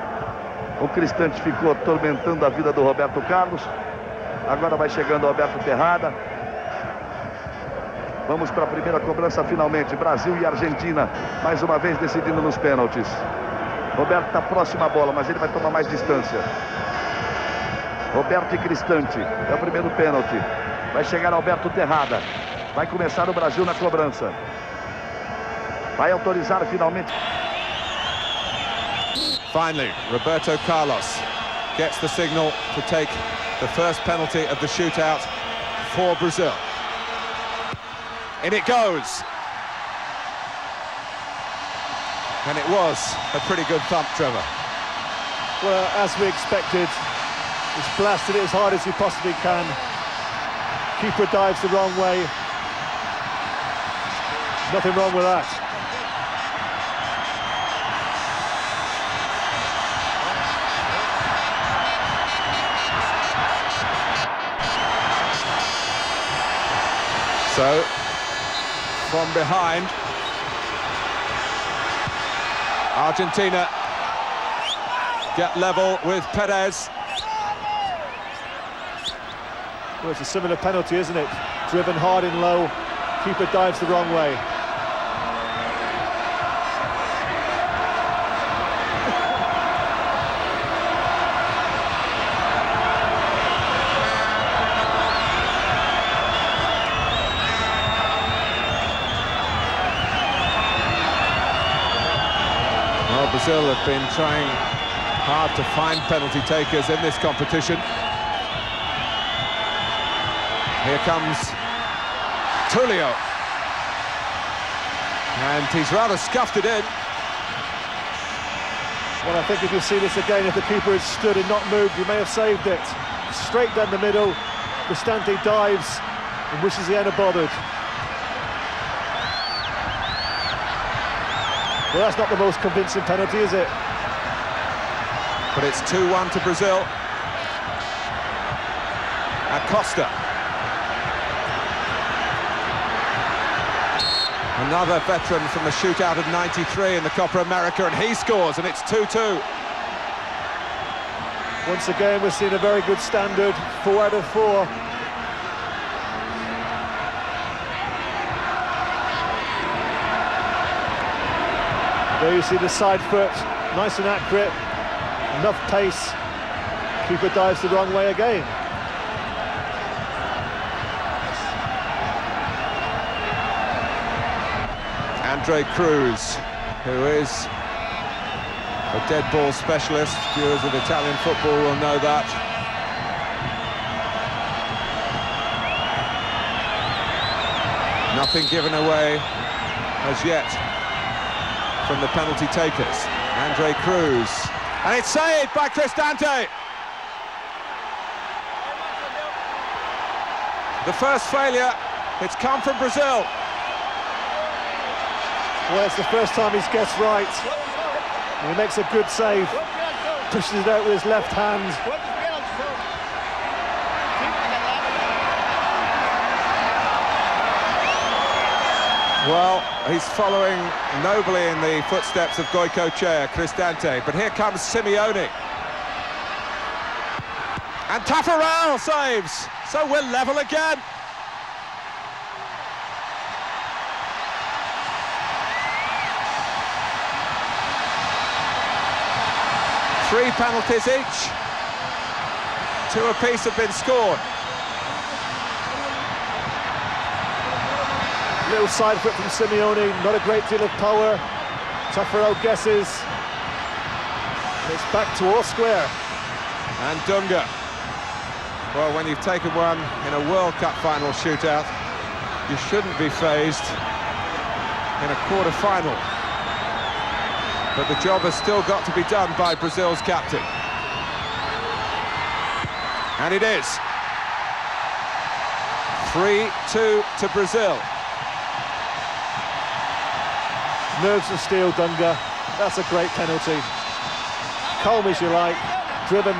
O Cristante ficou atormentando a vida do Roberto Carlos. Agora vai chegando o Roberto Terrada. Vamos para a primeira cobrança finalmente. Brasil e Argentina, mais uma vez decidindo nos pênaltis. Roberto está próximo à bola, mas ele vai tomar mais distância. Roberto e Cristante, é o primeiro pênalti. Vai chegar Alberto Terrada. Vai começar o Brasil na cobrança. Vai autorizar finalmente. Finally, Roberto Carlos gets the signal to take the first penalty of the shootout for Brazil. In it goes. And it was a pretty good thump, Trevor. Well, as we expected, he's blasted it as hard as he possibly can. Keeper dives the wrong way. Nothing wrong with that. So, from behind, Argentina get level with Perez. Well, it's a similar penalty, isn't it? Driven hard and low, keeper dives the wrong way. Well, Brazil have been trying hard to find penalty takers in this competition. Here comes Tulio. And he's rather scuffed it in. Well, I think if you see this again, if the keeper had stood and not moved, he may have saved it. Straight down the middle, Cristante dives and wishes he hadn't bothered. Well, that's not the most convincing penalty, is it? But it's 2-1 to Brazil. Acosta. Another veteran from the shootout of '93 in the Copa America, and he scores, and it's 2-2. Once again, we're seeing a very good standard, 4 out of 4. There you see the side foot, nice and accurate, enough pace. Keeper dives the wrong way again. Andre Cruz, who is a dead ball specialist. Viewers of Italian football will know that. Nothing given away as yet from the penalty takers. Andre Cruz, and it's saved by Cristante. The first failure, it's come from Brazil. Well, it's the first time he's guessed right. And he makes a good save, pushes it out with his left hand. Well, he's following nobly in the footsteps of Goicoechea, Cristante, but here comes Simeone. And Taffarel saves, so we're level again. Three penalties each. Two apiece have been scored. Little side foot from Simeone, not a great deal of power. Taffarel guesses. And it's back to all square. And Dunga. Well, when you've taken one in a World Cup final shootout, you shouldn't be fazed in a quarter-final. But the job has still got to be done by Brazil's captain. And it is. 3-2 to Brazil. Nerves of steel, Dunga. That's a great penalty. Calm as you like, driven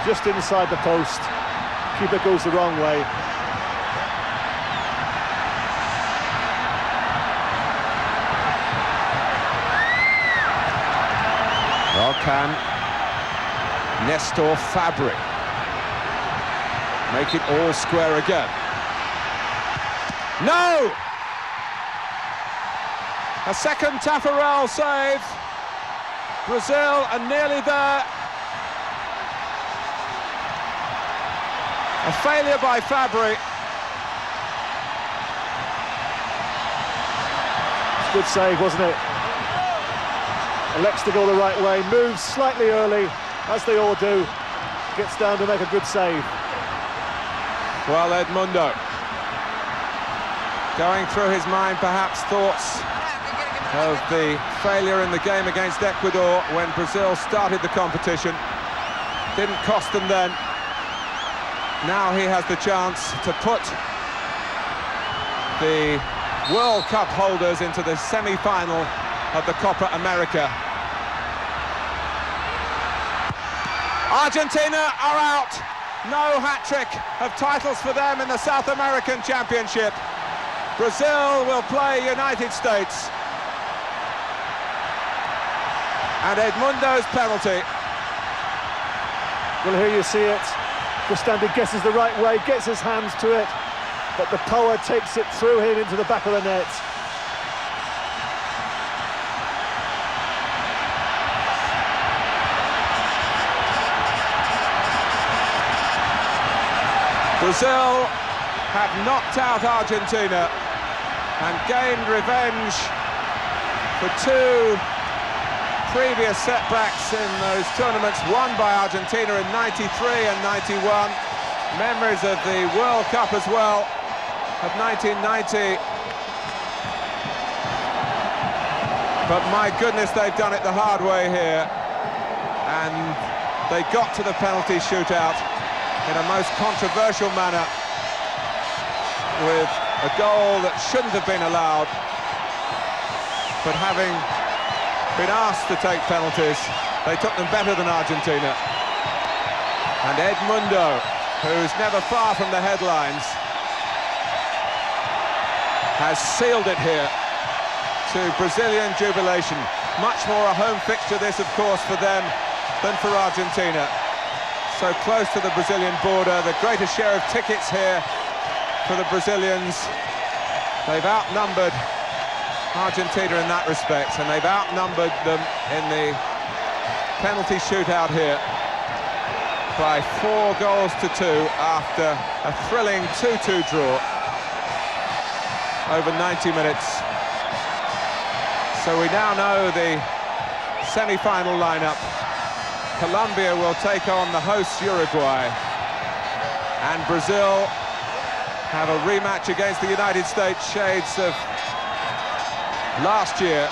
just inside the post. Keeper goes the wrong way. Well, can Nestor Fabri make it all square again? No! A second Taffarel save. Brazil are nearly there. A failure by Fabri. It's a good save, wasn't it? Elects to go the right way, moves slightly early, as they all do. Gets down to make a good save. Well, Edmundo, going through his mind perhaps thoughts of the failure in the game against Ecuador when Brazil started the competition. Didn't cost them then. Now he has the chance to put the World Cup holders into the semi-final of the Copa America. Argentina are out. No hat-trick of titles for them in the South American Championship. Brazil will play United States. And Edmundo's penalty. Well, here you see it. Cristante guesses the right way, gets his hands to it, but the power takes it through him into the back of the net. Brazil have knocked out Argentina and gained revenge for two previous setbacks in those tournaments won by Argentina in '93 and '91. Memories of the World Cup as well of 1990. But my goodness, they've done it the hard way here, and they got to the penalty shootout in a most controversial manner with a goal that shouldn't have been allowed, but having been asked to take penalties, they took them better than Argentina. And Edmundo, who's never far from the headlines, has sealed it here to Brazilian jubilation. Much more a home fixture this, of course, for them than for Argentina. So close to the Brazilian border, the greatest share of tickets here for the Brazilians. They've outnumbered Argentina in that respect, and they've outnumbered them in the penalty shootout here by 4 goals to 2 after a thrilling 2-2 draw over 90 minutes. So we now know the semi-final lineup. Colombia will take on the hosts Uruguay, and Brazil have a rematch against the United States, shades of last year,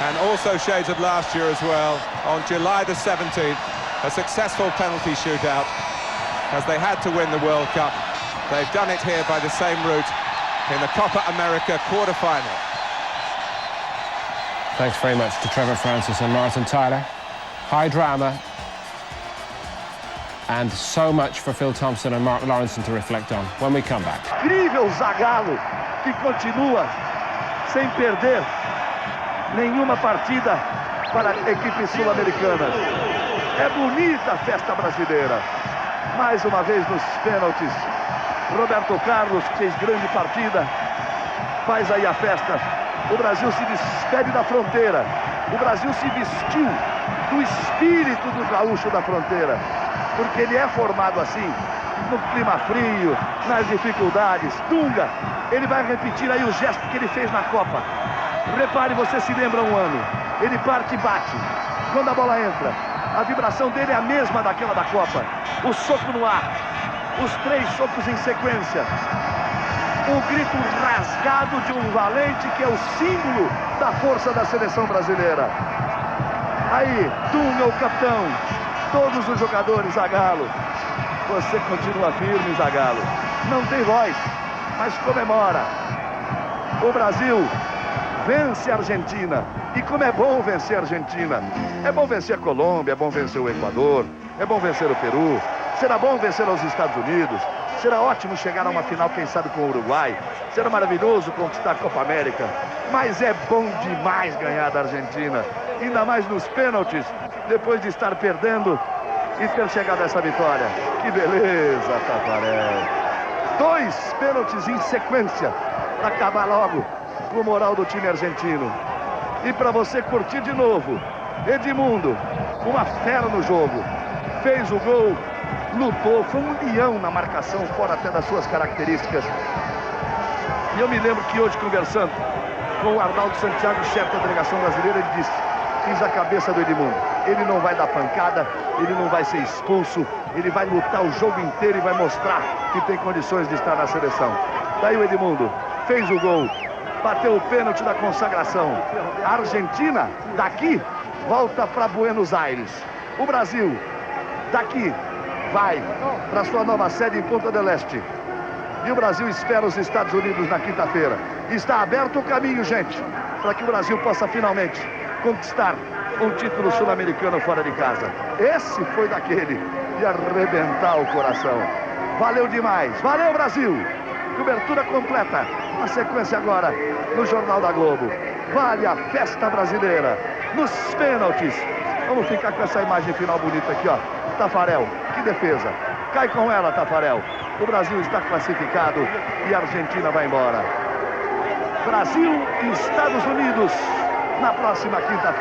and also shades of last year as well, on July the 17th, a successful penalty shootout, as they had to win the World Cup. They've done it here by the same route in the Copa America quarter-final. Thanks very much to Trevor Francis and Martin Tyler. High drama, and so much for Phil Thompson and Mark Lawrenson to reflect on when we come back. Incrível Zagallo, que continua sem perder nenhuma partida para a equipe sul-americana. É bonita a festa brasileira. Mais uma vez nos pênaltis. Roberto Carlos, que fez grande partida, faz aí a festa. O Brasil se despede da fronteira. O Brasil se vestiu do espírito do gaúcho da fronteira, porque ele é formado assim, no clima frio, nas dificuldades. Dunga, ele vai repetir aí o gesto que ele fez na Copa. Repare, você se lembra um ano, ele parte e bate. Quando a bola entra, a vibração dele é a mesma daquela da Copa. O soco no ar, os 3 socos em sequência. O grito rasgado de um valente que é o símbolo da força da seleção brasileira. Aí, Dunga, o capitão, todos os jogadores, Zagallo. Você continua firme, Zagallo. Não tem voz, mas comemora. O Brasil vence a Argentina. E como é bom vencer a Argentina. É bom vencer a Colômbia, é bom vencer o Equador, é bom vencer o Peru. Será bom vencer os Estados Unidos. Será ótimo chegar a uma final, quem sabe, com o Uruguai. Será maravilhoso conquistar a Copa América. Mas é bom demais ganhar da Argentina. Ainda mais nos pênaltis, depois de estar perdendo e ter chegado a essa vitória. Que beleza, Tafarel. 2 pênaltis em sequência para acabar logo com o moral do time argentino. E para você curtir de novo, Edmundo, uma fera no jogo. Fez o gol, lutou, foi um leão na marcação, fora até das suas características. E eu me lembro que hoje, conversando com o Arnaldo Santiago, chefe da delegação brasileira, ele disse: fiz a cabeça do Edmundo. Ele não vai dar pancada, ele não vai ser expulso, ele vai lutar o jogo inteiro e vai mostrar que tem condições de estar na seleção. Daí o Edmundo fez o gol, bateu o pênalti da consagração. A Argentina, daqui, volta para Buenos Aires. O Brasil, daqui, vai para sua nova sede em Punta del Este. E o Brasil espera os Estados Unidos na quinta-feira. Está aberto o caminho, gente, para que o Brasil possa finalmente conquistar um título sul-americano fora de casa. Esse foi daquele de arrebentar o coração. Valeu demais. Valeu, Brasil. Cobertura completa. A sequência agora no Jornal da Globo. Vale a festa brasileira nos pênaltis. Vamos ficar com essa imagem final bonita aqui, ó. Tafarel, que defesa. Cai com ela, Tafarel. O Brasil está classificado e a Argentina vai embora. Brasil e Estados Unidos na próxima quinta-feira.